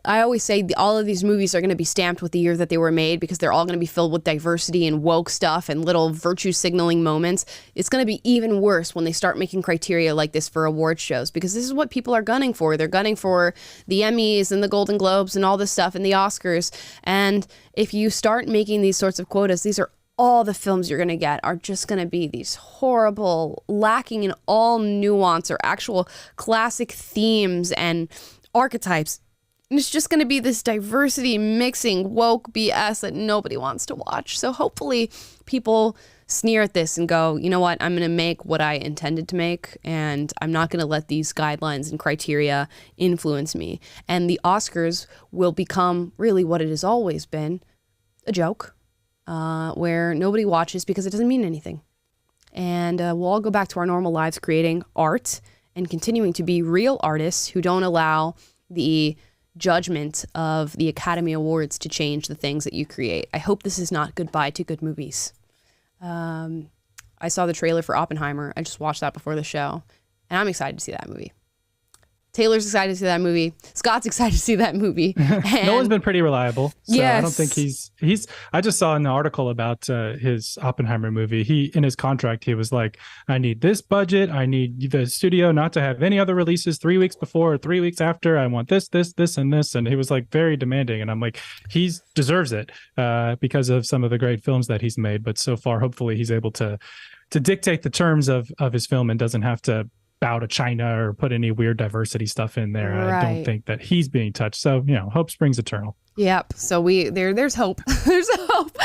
I always say all of these movies are going to be stamped with the year that they were made because they're all going to be filled with diversity and woke stuff and little virtue signaling moments. It's going to be even worse when they start making criteria like this for award shows, because this is what people are gunning for. They're gunning for the Emmys and the Golden Globes and all this stuff and the Oscars. And if you start making these sorts of quotas, these are all the films you're going to get are just going to be these horrible, lacking in all nuance or actual classic themes and archetypes. And it's just going to be this diversity mixing woke BS that nobody wants to watch. So hopefully people sneer at this and go, you know what, I'm going to make what I intended to make, and I'm not going to let these guidelines and criteria influence me. And the Oscars will become really what it has always been, a joke, where nobody watches because it doesn't mean anything. And we'll all go back to our normal lives creating art and continuing to be real artists who don't allow the judgment of the Academy Awards to change the things that you create. I hope this is not goodbye to good movies. I saw the trailer for Oppenheimer. I just watched that before the show, and I'm excited to see that movie. Taylor's excited to see that movie. Scott's excited to see that movie. Nolan's been pretty reliable. So yes. I don't think he's I just saw an article about his Oppenheimer movie. He, in his contract, he was like, I need this budget. I need the studio not to have any other releases 3 weeks before or 3 weeks after. I want this, and this. And he was like very demanding. And I'm like, he deserves it because of some of the great films that he's made. But so far, hopefully he's able to dictate the terms of his film and doesn't have to bow to China or put any weird diversity stuff in there. Right. I don't think that he's being touched. So, hope springs eternal. Yep. So there's hope. There's hope.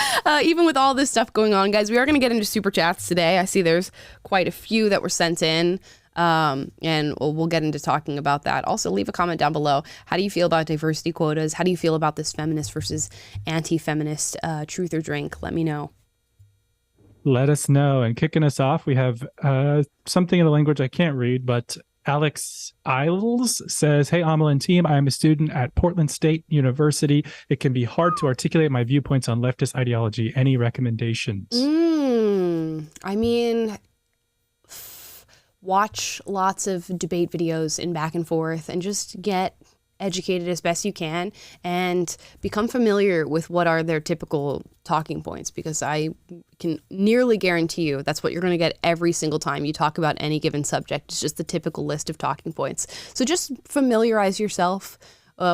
Even with all this stuff going on, guys, we are going to get into super chats today. I see there's quite a few that were sent in. And we'll get into talking about that. Also, leave a comment down below. How do you feel about diversity quotas? How do you feel about this feminist versus anti-feminist truth or drink? Let me know. Let us know. And kicking us off, we have something in a language I can't read, but Alex Isles says, hey, Amala and team, I am a student at Portland State University. It can be hard to articulate my viewpoints on leftist ideology. Any recommendations? I mean, watch lots of debate videos and back and forth and just get educated as best you can and become familiar with what are their typical talking points, because I can nearly guarantee you that's what you're going to get every single time you talk about any given subject. It's just the typical list of talking points. So just familiarize yourself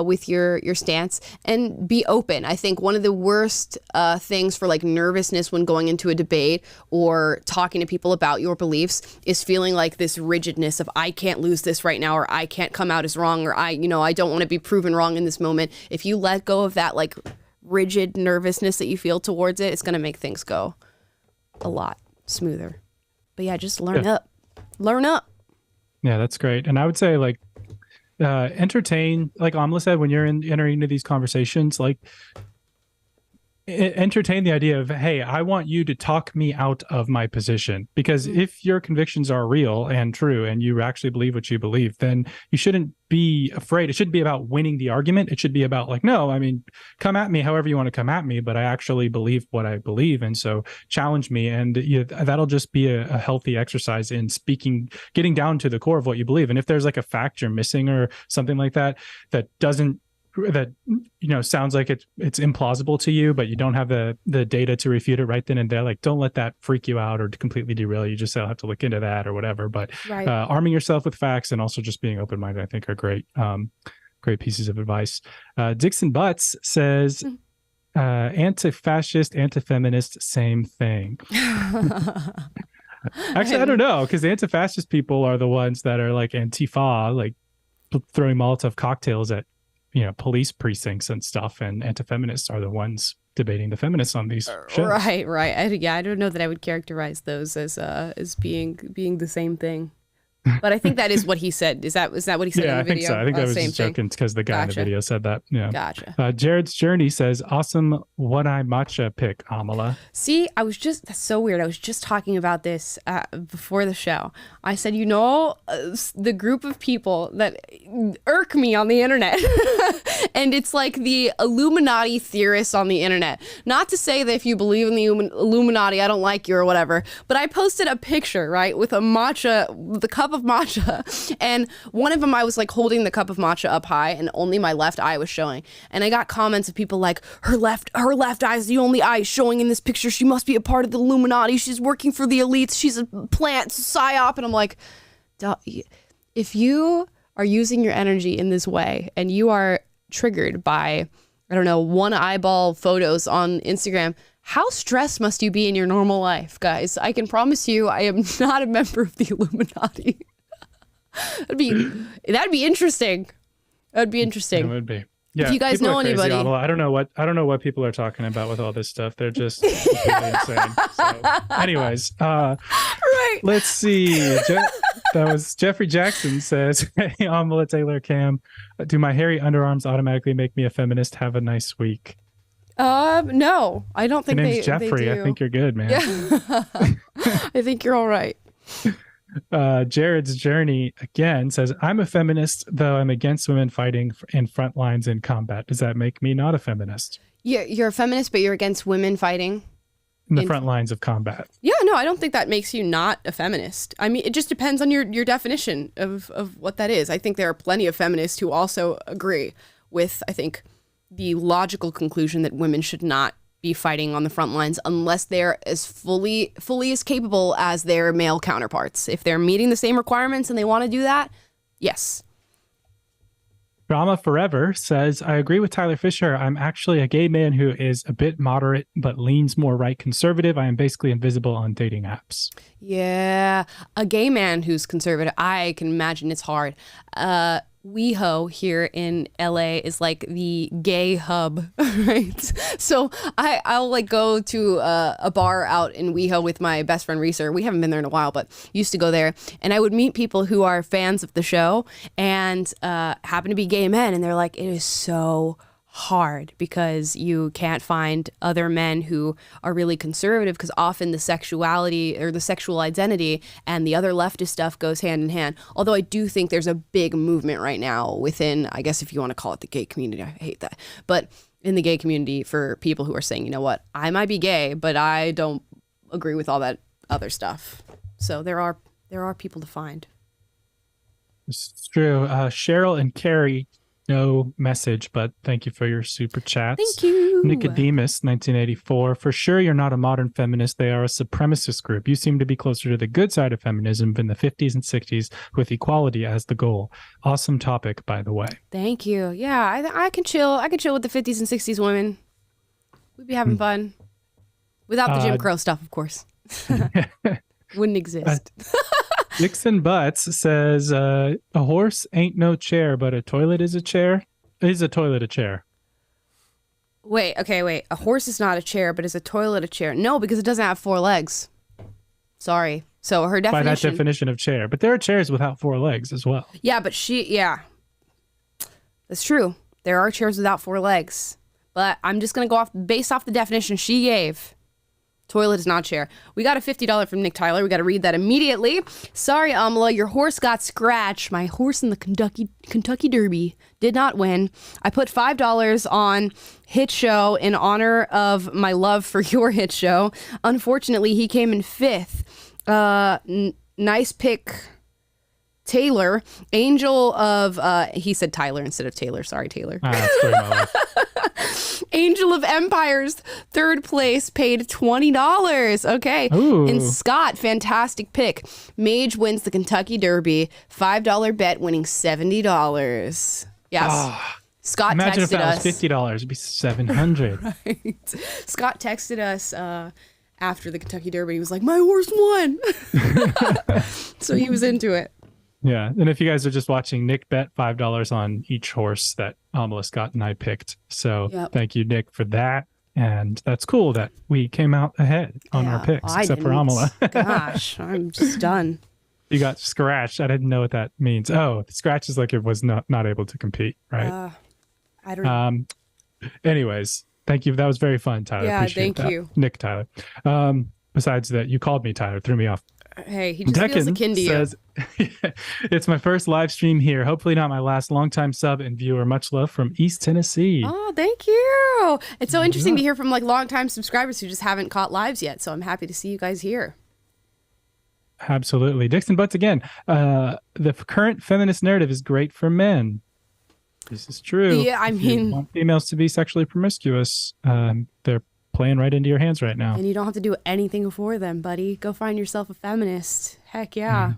with your stance and be open. I think one of the worst things for like nervousness when going into a debate or talking to people about your beliefs is feeling like this rigidness of I can't lose this right now, or I can't come out as wrong, or I don't want to be proven wrong in this moment. If you let go of that like rigid nervousness that you feel towards it, it's going to make things go a lot smoother. But yeah, just learn up. Yeah, that's great. And I would say like entertain, like Amla said, when you're entering into these conversations, like entertain the idea of, hey, I want you to talk me out of my position, because if your convictions are real and true and you actually believe what you believe, then you shouldn't be afraid. It shouldn't be about winning the argument. It should be about like, no, I mean, come at me however you want to come at me, but I actually believe what I believe. And so challenge me. And that'll just be a healthy exercise in speaking, getting down to the core of what you believe. And if there's like a fact you're missing or something like that, that sounds like it's implausible to you, but you don't have the data to refute it right then and there, like don't let that freak you out or completely derail you. Just say, I'll have to look into that or whatever. But right. Arming yourself with facts and also just being open-minded, I think are great pieces of advice. Dixon Butts says, anti-fascist, anti-feminist, same thing. Actually, I don't know, because the anti-fascist people are the ones that are like Antifa, like throwing Molotov cocktails at police precincts and stuff, and anti-feminists are the ones debating the feminists on these shows. Right. I don't know that I would characterize those as being the same thing. But I think that is what he said. Is that what he said in the video? Yeah, I think so. I think that was just joking because the guy in the video said that. Yeah. Gotcha. Jared's Journey says, awesome one-eye matcha pick, Amala. See, that's so weird. I was just talking about this before the show. I said, the group of people that irk me on the internet. And it's like the Illuminati theorists on the internet. Not to say that if you believe in the Illuminati, I don't like you or whatever. But I posted a picture, right, with a matcha, with a cup of matcha, and one of them I was like holding the cup of matcha up high, and only my left eye was showing. And I got comments of people like, her left eye is the only eye showing in this picture. She must be a part of the Illuminati. She's working for the elites. She's a plant psyop. And I'm like, if you are using your energy in this way and you are triggered by, I don't know, one eyeball photos on Instagram, how stressed must you be in your normal life, guys? I can promise you I am not a member of the Illuminati. That'd be interesting. That'd be interesting. It would be. Yeah, if you guys know anybody. I don't know what people are talking about with all this stuff. They're just completely insane. So, anyways, right. Let's see. That was Jeffrey Jackson says, "Hey, Amala, Taylor, Cam, do my hairy underarms automatically make me a feminist? Have a nice week." No, I don't think Your name's Jeffrey. they do. I think you're good, man. Yeah. I think you're all right. Jared's Journey again says, I'm a feminist, though I'm against women fighting in front lines in combat. Does that make me not a feminist? You're a feminist, but you're against women fighting in the front lines of combat. Yeah, no, I don't think that makes you not a feminist. I mean, it just depends on your definition of what that is. I think there are plenty of feminists who also agree with, I think, the logical conclusion that women should not be fighting on the front lines unless they're as fully as capable as their male counterparts. If they're meeting the same requirements and they want to do that, yes. Drama Forever says, I agree with Tyler Fisher. I'm actually a gay man who is a bit moderate but leans more right conservative. I am basically invisible on dating apps. Yeah, a gay man who's conservative, I can imagine it's hard. WeHo here in LA is like the gay hub, right? So I'll like go to a bar out in WeHo with my best friend Reeser. We haven't been there in a while, but used to go there. And I would meet people who are fans of the show and happen to be gay men. And they're like, it is so hard because you can't find other men who are really conservative because often the sexuality or the sexual identity and the other leftist stuff goes hand in hand. Although I do think there's a big movement right now within, I guess if you want to call it the gay community, I hate that, but in the gay community for people who are saying, you know what, I might be gay, but I don't agree with all that other stuff. So there are people to find. It's true. Cheryl and Carrie, no message, but thank you for your super chats. Thank you. Nicodemus, 1984. For sure, you're not a modern feminist. They are a supremacist group. You seem to be closer to the good side of feminism in the 50s and 60s with equality as the goal. Awesome topic, by the way. Thank you. Yeah, I can chill. I can chill with the 50s and 60s women. We'd be having fun. Without the Jim Crow stuff, of course. Wouldn't exist. Dixon Butts says, a horse ain't no chair, but a toilet is a chair. Is a toilet a chair? Wait. A horse is not a chair, but is a toilet a chair? No, because it doesn't have 4 legs. Sorry. So her definition. By that definition of chair. But there are chairs without 4 legs as well. Yeah, but that's true. There are chairs without 4 legs. But I'm just going to go based off the definition she gave. Toilet is not chair. We got a $50 from Nick Tyler. We got to read that immediately. Sorry, Amala, your horse got scratched. My horse in the Kentucky Derby did not win. I put $5 on Hit Show in honor of my love for your Hit Show. Unfortunately, he came in 5th. Nice pick, Taylor. Angel of, he said Tyler instead of Taylor. Sorry, Taylor. Angel of Empires, 3rd place, paid $20. Okay. Ooh. And Scott, fantastic pick. Mage wins the Kentucky Derby. $5 bet winning $70. Yes. Scott Imagine texted if that us. was $50. It'd be $700. Right. Scott texted us after the Kentucky Derby. He was like, my horse won. So he was into it. Yeah, and if you guys are just watching, Nick bet $5 on each horse that Amala, Scott, and I picked. So Thank you, Nick, for that. And that's cool that we came out ahead on our picks, except for Amala. Gosh, I'm just done. You got scratched. I didn't know what that means. Oh, the scratch is like it was not able to compete, right? I don't know. Anyways, thank you. That was very fun, Tyler. Yeah, Appreciate thank you. Nick Tyler. Besides that, you called me Tyler, threw me off. Hey, he just feels akin to you. Says, it's my first live stream here. Hopefully not my last. Longtime sub and viewer. Much love from East Tennessee. Oh, thank you. It's so interesting to hear from like longtime subscribers who just haven't caught lives yet. So I'm happy to see you guys here. Absolutely. Dixon Butts again. The current feminist narrative is great for men. This is true. Yeah, I If mean, you want females to be sexually promiscuous, they're playing right into your hands right now. and you don't have to do anything for them, buddy. Go find yourself a feminist. Heck yeah.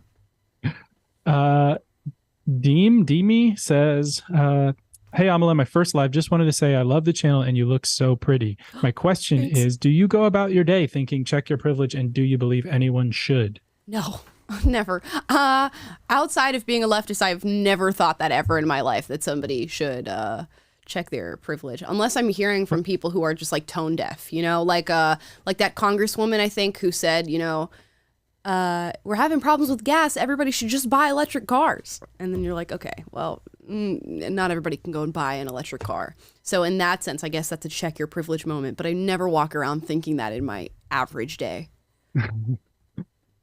Deemi says, hey, Amala, my first live. Just wanted to say I love the channel and you look so pretty. My question is, do you go about your day thinking check your privilege, and do you believe anyone should? No, never. Outside of being a leftist, I've never thought that ever in my life that somebody should check their privilege, unless I'm hearing from people who are just like tone deaf, you know, like that congresswoman, I think, who said, you know, we're having problems with gas. Everybody should just buy electric cars. And then you're like, okay, well, not everybody can go and buy an electric car. So in that sense, I guess that's a check your privilege moment, but I never walk around thinking that in my average day.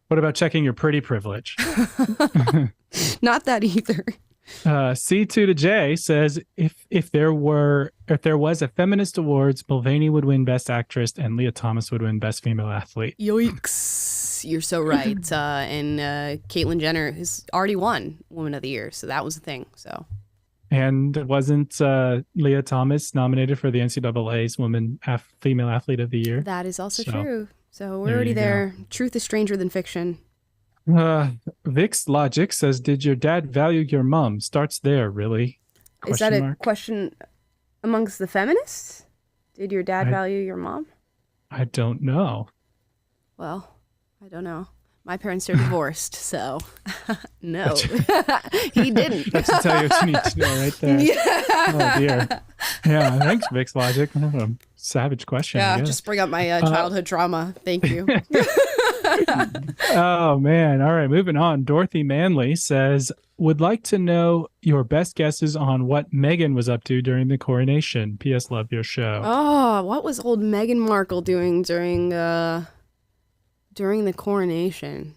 What about checking your pretty privilege? Not that either. C2 to J says, if there was a feminist awards, Mulvaney would win Best Actress and Leah Thomas would win Best Female Athlete. Yikes. You're so right. And Caitlyn Jenner has already won Woman of the Year, so that was the thing. So. And wasn't Leah Thomas nominated for the NCAA's Female Athlete of the Year? That is also true. So we're already there. Truth is stranger than fiction. Vix Logic says, did your dad value your mom? Starts there, really? Is that a question amongst the feminists? Did your dad value your mom? I don't know. Well, I don't know. My parents are divorced, so no, he didn't. That should tell you what you need to know right there. Yeah. Oh, dear. Yeah, thanks, Vix Logic. Savage question. Yeah, just bring up my childhood trauma. Thank you. Oh, man. All right, moving on. Dorothy Manley says, would like to know your best guesses on what Meghan was up to during the coronation. P.S. Love your show. Oh, what was old Meghan Markle doing during the coronation?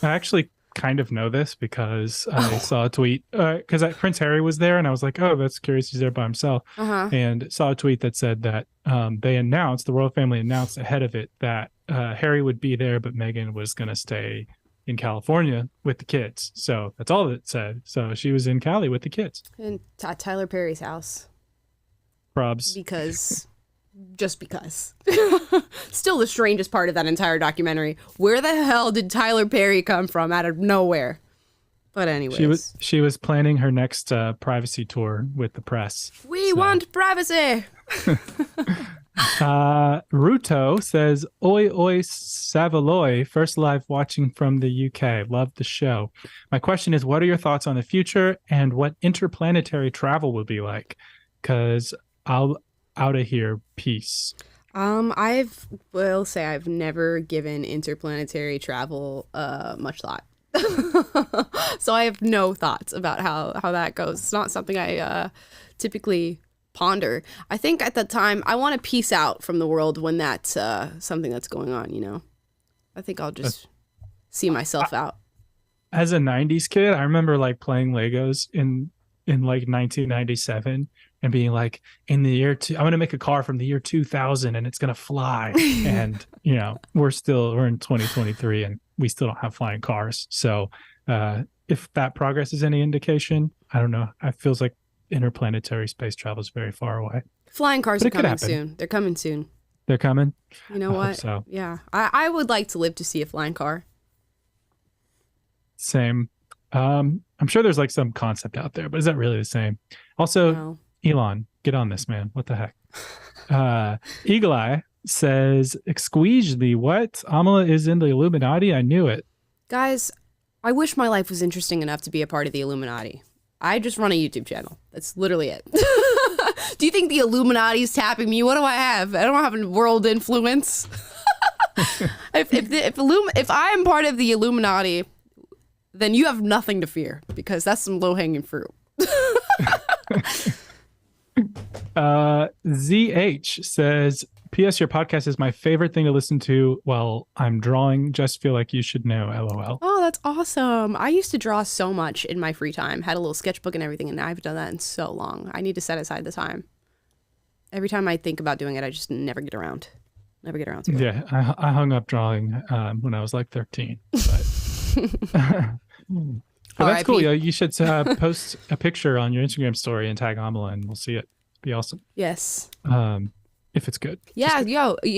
I actually kind of know this because I saw a tweet because Prince Harry was there and I was like, oh, that's curious, he's there by himself. And saw a tweet that said that the royal family announced ahead of it that Harry would be there, but Meghan was going to stay in California with the kids. So that's all it said. So she was in Cali with the kids. In Tyler Perry's house. Probs. Just because. Still the strangest part of that entire documentary. Where the hell did Tyler Perry come from out of nowhere? But anyways. She was planning her next privacy tour with the press. We want privacy. Ruto says, oi oi Savaloy, first live watching from the UK. Love the show. My question is, what are your thoughts on the future and what interplanetary travel will be like? Because I'll out of here. Peace. Will say I've never given interplanetary travel much thought. So I have no thoughts about how that goes. It's not something I typically ponder. I think at the time I want to peace out from the world when that's something that's going on, you know. I think I'll just see myself out. As a 90s kid, I remember like playing Legos in like 1997 and being like, in the year I'm going to make a car from the year 2000 and it's going to fly. And, you know, we're in 2023 and we still don't have flying cars. So if that progress is any indication, I don't know. It feels like interplanetary space travel is very far away. Flying cars are coming soon. They're coming soon. They're coming? You know what? Hope so. Yeah. I would like to live to see a flying car. Same. I'm sure there's like some concept out there, but is that really the same? Also, no. Elon, get on this, man. What the heck? Eagle Eye says, "Squeeze the what? Amala is in the Illuminati? I knew it." Guys, I wish my life was interesting enough to be a part of the Illuminati. I just run a YouTube channel. That's literally it. Do you think the Illuminati is tapping me? What do I have? I don't have a world influence. If I am part of the Illuminati, then you have nothing to fear because that's some low-hanging fruit. ZH says, P.S. Your podcast is my favorite thing to listen to while I'm drawing. Just feel like you should know. LOL. Oh, that's awesome. I used to draw so much in my free time. Had a little sketchbook and everything, and I haven't done that in so long. I need to set aside the time. Every time I think about doing it, I just never get around. Never get around to it. Yeah, I hung up drawing when I was like 13. But, but that's cool. You should post a picture on your Instagram story and tag Amala, and we'll see it. Be awesome. Yes. If it's good. Yeah,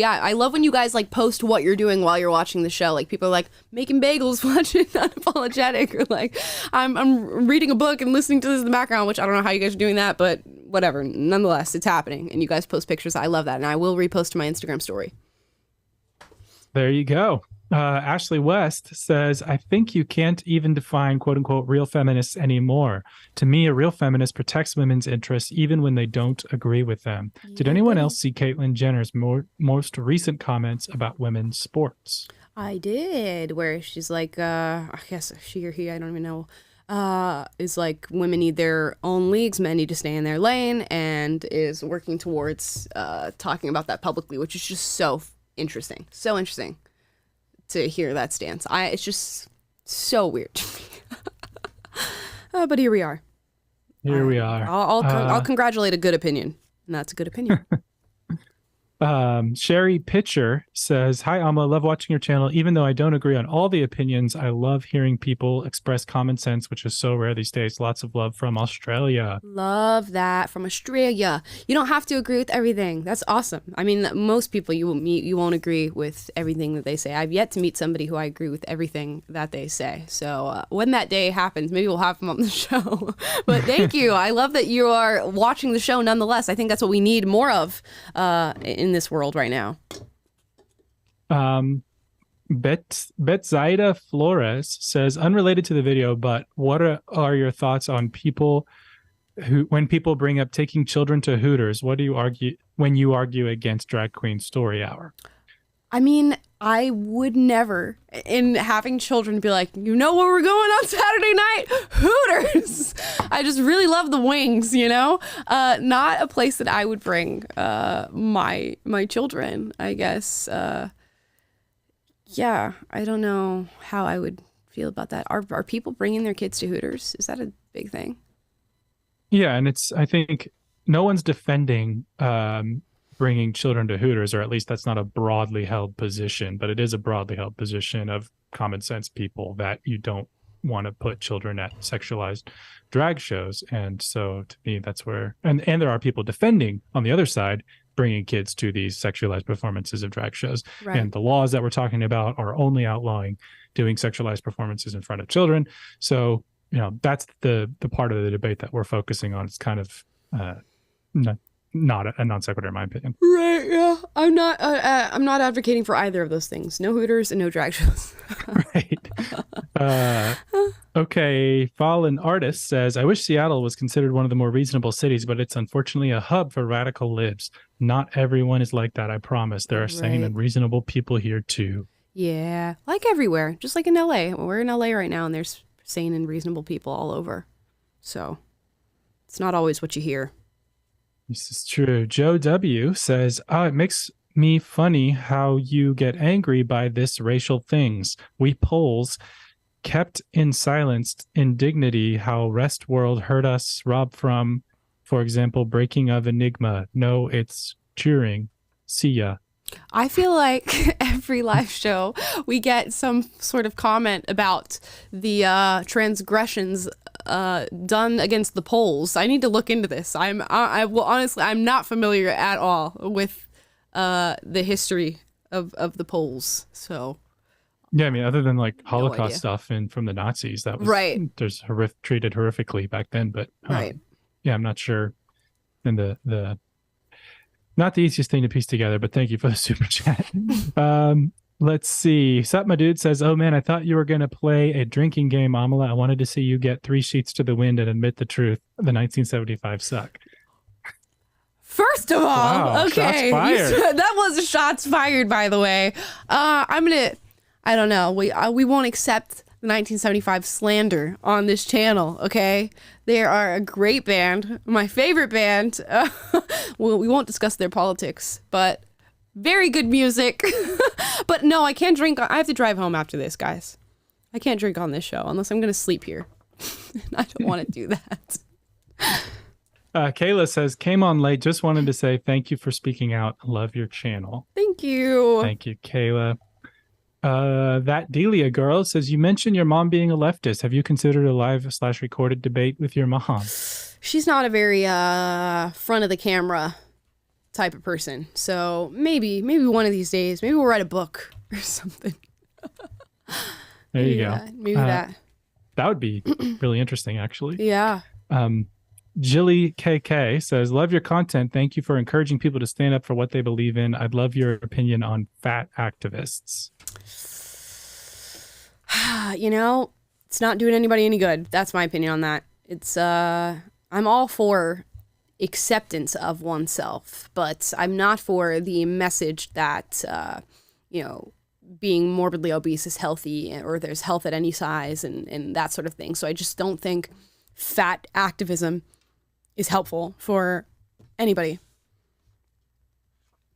I love when you guys like post what you're doing while you're watching the show. Like people are like making bagels, watching Unapologetic, or like I'm reading a book and listening to this in the background, which I don't know how you guys are doing that, but whatever. Nonetheless, it's happening, and you guys post pictures. I love that, and I will repost to my Instagram story. There you go. Ashley West says, I think you can't even define quote unquote real feminists anymore. To me, a real feminist protects women's interests even when they don't agree with them. Did anyone else see Caitlyn Jenner's most recent comments about women's sports? I did, where she's like, I guess she or he, I don't even know, is like women need their own leagues, men need to stay in their lane, and is working towards talking about that publicly, which is just so interesting. So interesting to hear that stance. It's just so weird to me. But here we are. We are. I'll congratulate a good opinion. And that's a good opinion. Sherry Pitcher says, hi, Alma. Love watching your channel. Even though I don't agree on all the opinions, I love hearing people express common sense, which is so rare these days. Lots of love from Australia. Love that from Australia. You don't have to agree with everything. That's awesome. I mean, most people you will meet, you won't agree with everything that they say. I've yet to meet somebody who I agree with everything that they say. So when that day happens, maybe we'll have them on the show. But thank you. I love that you are watching the show nonetheless. I think that's what we need more of in this world right now. Betzaida Flores says, unrelated to the video, but what are your thoughts on people who, when people bring up taking children to Hooters, what do you argue when you argue against Drag Queen Story Hour? I mean, I would never, in having children, be like, you know where we're going on Saturday night? Hooters! I just really love the wings, you know? Not a place that I would bring my children, I guess. Yeah, I don't know how I would feel about that. Are people bringing their kids to Hooters? Is that a big thing? Yeah, and I think no one's defending bringing children to Hooters, or at least that's not a broadly held position, but it is a broadly held position of common sense people that you don't want to put children at sexualized drag shows. And so to me, that's where, and there are people defending on the other side, bringing kids to these sexualized performances of drag shows. Right. And the laws that we're talking about are only outlawing doing sexualized performances in front of children. So, you know, that's the part of the debate that we're focusing on. It's kind of not a non sequitur in my opinion. Right. Yeah. I'm not advocating for either of those things. No Hooters and no drag shows. Right. Okay. Fallen Artist says, I wish Seattle was considered one of the more reasonable cities, but it's unfortunately a hub for radical libs. Not everyone is like that, I promise. There are sane and reasonable people here too. Yeah. Like everywhere. Just like in LA. We're in LA right now and there's sane and reasonable people all over. So it's not always what you hear. This is true. Joe W. says, it makes me funny how you get angry by this racial things. We Poles kept in silence indignity how rest world hurt us, rob from, for example, breaking of Enigma. No, it's cheering. See ya. I feel like every live show we get some sort of comment about the transgressions done against the Poles. I need to look into this. Honestly, I'm not familiar at all with the history of the Poles. So yeah, I mean, other than like Holocaust stuff and from the Nazis, that was there's treated horrifically back then. But yeah, I'm not sure. And the not the easiest thing to piece together, but thank you for the super chat. Let's see. Satma Dude says, oh man, I thought you were going to play a drinking game, Amala. I wanted to see you get 3 sheets to the wind and admit the truth. The 1975 suck. First of all, okay. That was shots fired, by the way. I don't know. We won't accept the 1975 slander on this channel, okay? They are a great band. My favorite band. Well, we won't discuss their politics, but very good music. But no, I can't drink. I have to drive home after this, guys. I can't drink on this show unless I'm going to sleep here. I don't want to do that. Kayla says, came on late. Just wanted to say thank you for speaking out. Love your channel. Thank you. Thank you, Kayla. That Delia girl says, you mentioned your mom being a leftist. Have you considered a live/recorded debate with your mom? She's not a very front of the camera type of person. So maybe one of these days, maybe we'll write a book or something. There you go. Maybe that. That would be really interesting, actually. Yeah. Jilly KK says, love your content. Thank you for encouraging people to stand up for what they believe in. I'd love your opinion on fat activists. You know, it's not doing anybody any good. That's my opinion on that. It's I'm all for acceptance of oneself, but I'm not for the message that being morbidly obese is healthy, or there's health at any size and that sort of thing. So I just don't think fat activism is helpful for anybody.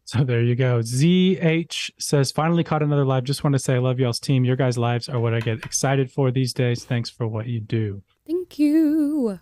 So there you go. ZH says, finally caught another live. Just want to say I love y'all's team. Your guys' lives are what I get excited for these days. Thanks for what you do. Thank you.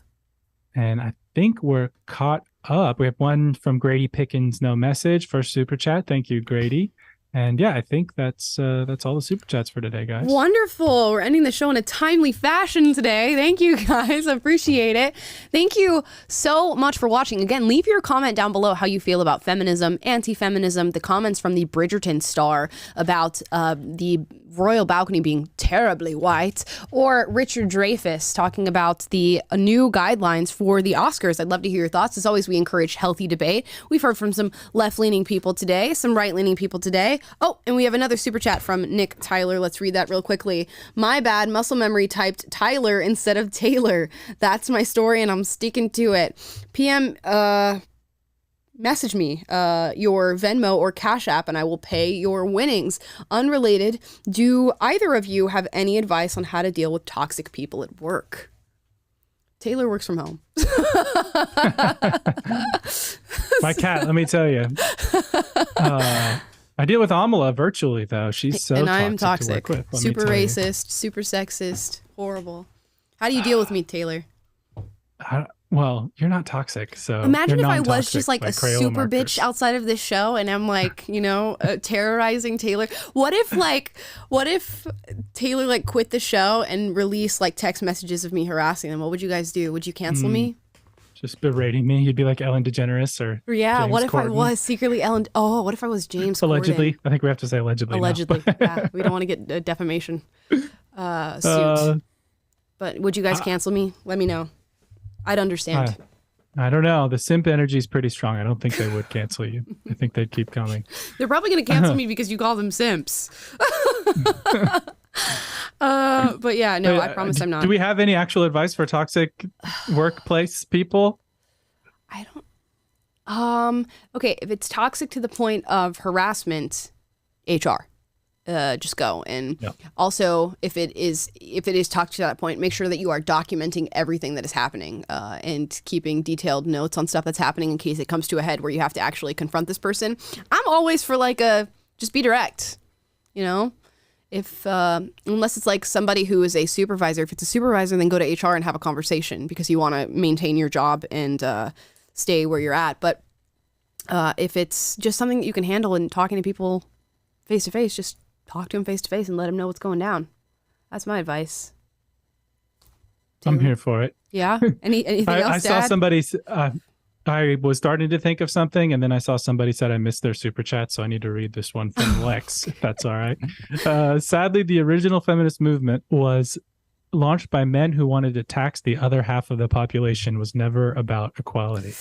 And I think we're caught up. We have one from Grady Pickens, no message, first super chat. Thank you, Grady. And yeah, I think that's all the super chats for today, guys. Wonderful. We're ending the show in a timely fashion today. Thank you, guys. Appreciate it. Thank you so much for watching. Again, leave your comment down below how you feel about feminism, anti-feminism, the comments from the Bridgerton star about the royal balcony being terribly white, or Richard Dreyfuss talking about the new guidelines for the Oscars. I'd love to hear your thoughts. As always, we encourage healthy debate. We've heard from some left-leaning people today, some right-leaning people today. Oh, and we have another super chat from Nick Tyler. Let's read that real quickly. My bad, muscle memory typed Tyler instead of Taylor. That's my story and I'm sticking to it. PM, message me your Venmo or Cash App and I will pay your winnings. Unrelated, do either of you have any advice on how to deal with toxic people at work? Taylor works from home. My cat, let me tell you. I deal with Amala virtually, though. She's so and I toxic am toxic. To work with, super racist, super sexist, horrible. How do you deal with me, Taylor? Well, you're not toxic, so imagine you're if I was just like a Crayola super markers. bitch outside of this show, and I'm like, terrorizing Taylor. What if Taylor like quit the show and released like text messages of me harassing them? What would you guys do? Would you cancel me? Just berating me. You'd be like Ellen DeGeneres or yeah. James What if Corden. I was secretly Ellen? Oh, what if I was James Allegedly. Corden? I think we have to say allegedly. Allegedly. Now. Yeah, we don't want to get a defamation suit. But would you guys cancel me? Let me know. I'd understand. I don't know. The simp energy is pretty strong. I don't think they would cancel you. I think they'd keep coming. They're probably going to cancel me because you call them simps. But yeah, no, I promise I'm not. Do we have any actual advice for toxic workplace people? I don't. Okay, if it's toxic to the point of harassment, HR. Just go. And also, if it is toxic to that point, make sure that you are documenting everything that is happening and keeping detailed notes on stuff that's happening in case it comes to a head where you have to actually confront this person. I'm always for just be direct, if unless it's like somebody who is a supervisor. If it's a supervisor, then go to HR and have a conversation because you want to maintain your job and stay where you're at. But if it's just something that you can handle and talking to people face to face, just talk to him face to face and let him know what's going down. That's my advice. I'm here for it. Yeah. Anything else? I saw somebody. I was starting to think of something, and then I saw somebody said I missed their super chat, so I need to read this one from Lex, if that's all right. Sadly, the original feminist movement was launched by men who wanted to tax the other half of the population. Was never about equality.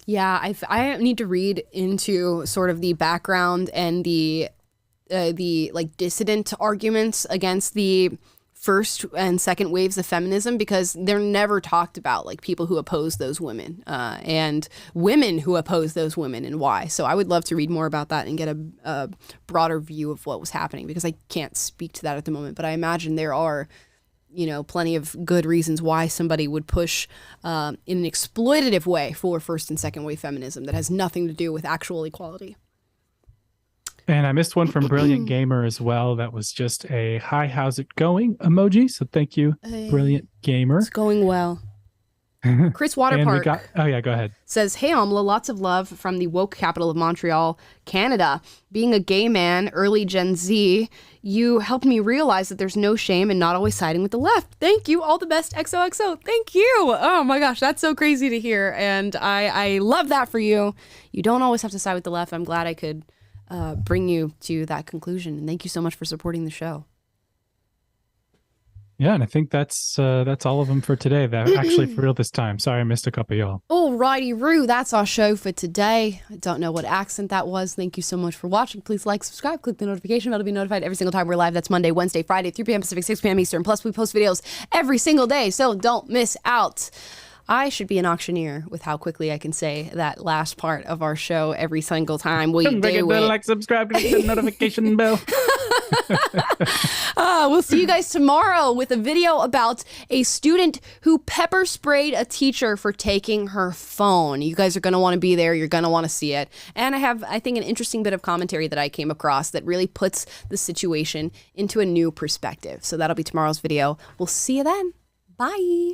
Yeah, I need to read into sort of the background and the like dissident arguments against the first and second waves of feminism, because they're never talked about, like people who oppose those women and women who oppose those women and why. So I would love to read more about that and get a broader view of what was happening, because I can't speak to that at the moment, but I imagine there are plenty of good reasons why somebody would push in an exploitative way for first and second wave feminism that has nothing to do with actual equality. And I missed one from Brilliant Gamer as well. That was just a hi, how's it going emoji. So thank you, Brilliant Gamer. It's going well. Chris And we Waterpark got, oh yeah, go ahead. says, "Hey Amla, lots of love from the woke capital of Montreal, Canada. Being a gay man, early Gen Z, you helped me realize that there's no shame in not always siding with the left. Thank you. All the best. XOXO. Thank you." Oh my gosh, that's so crazy to hear. And I love that for you. You don't always have to side with the left. I'm glad I could bring you to that conclusion. And thank you so much for supporting the show. Yeah, and I think that's all of them for today. That actually for real this time. Sorry, I missed a couple of y'all. Alrighty, Roo, that's our show for today. I don't know what accent that was. Thank you so much for watching. Please like, subscribe, click the notification bell to be notified every single time we're live. That's Monday, Wednesday, Friday, 3 p.m. Pacific, 6 p.m. Eastern. Plus, we post videos every single day, so don't miss out. I should be an auctioneer with how quickly I can say that last part of our show every single time we do it. Like, subscribe, click the notification bell. We'll see you guys tomorrow with a video about a student who pepper sprayed a teacher for taking her phone. You guys are going to want to be there. You're going to want to see it. And I have, I think, an interesting bit of commentary that I came across that really puts the situation into a new perspective. So that'll be tomorrow's video. We'll see you then. Bye.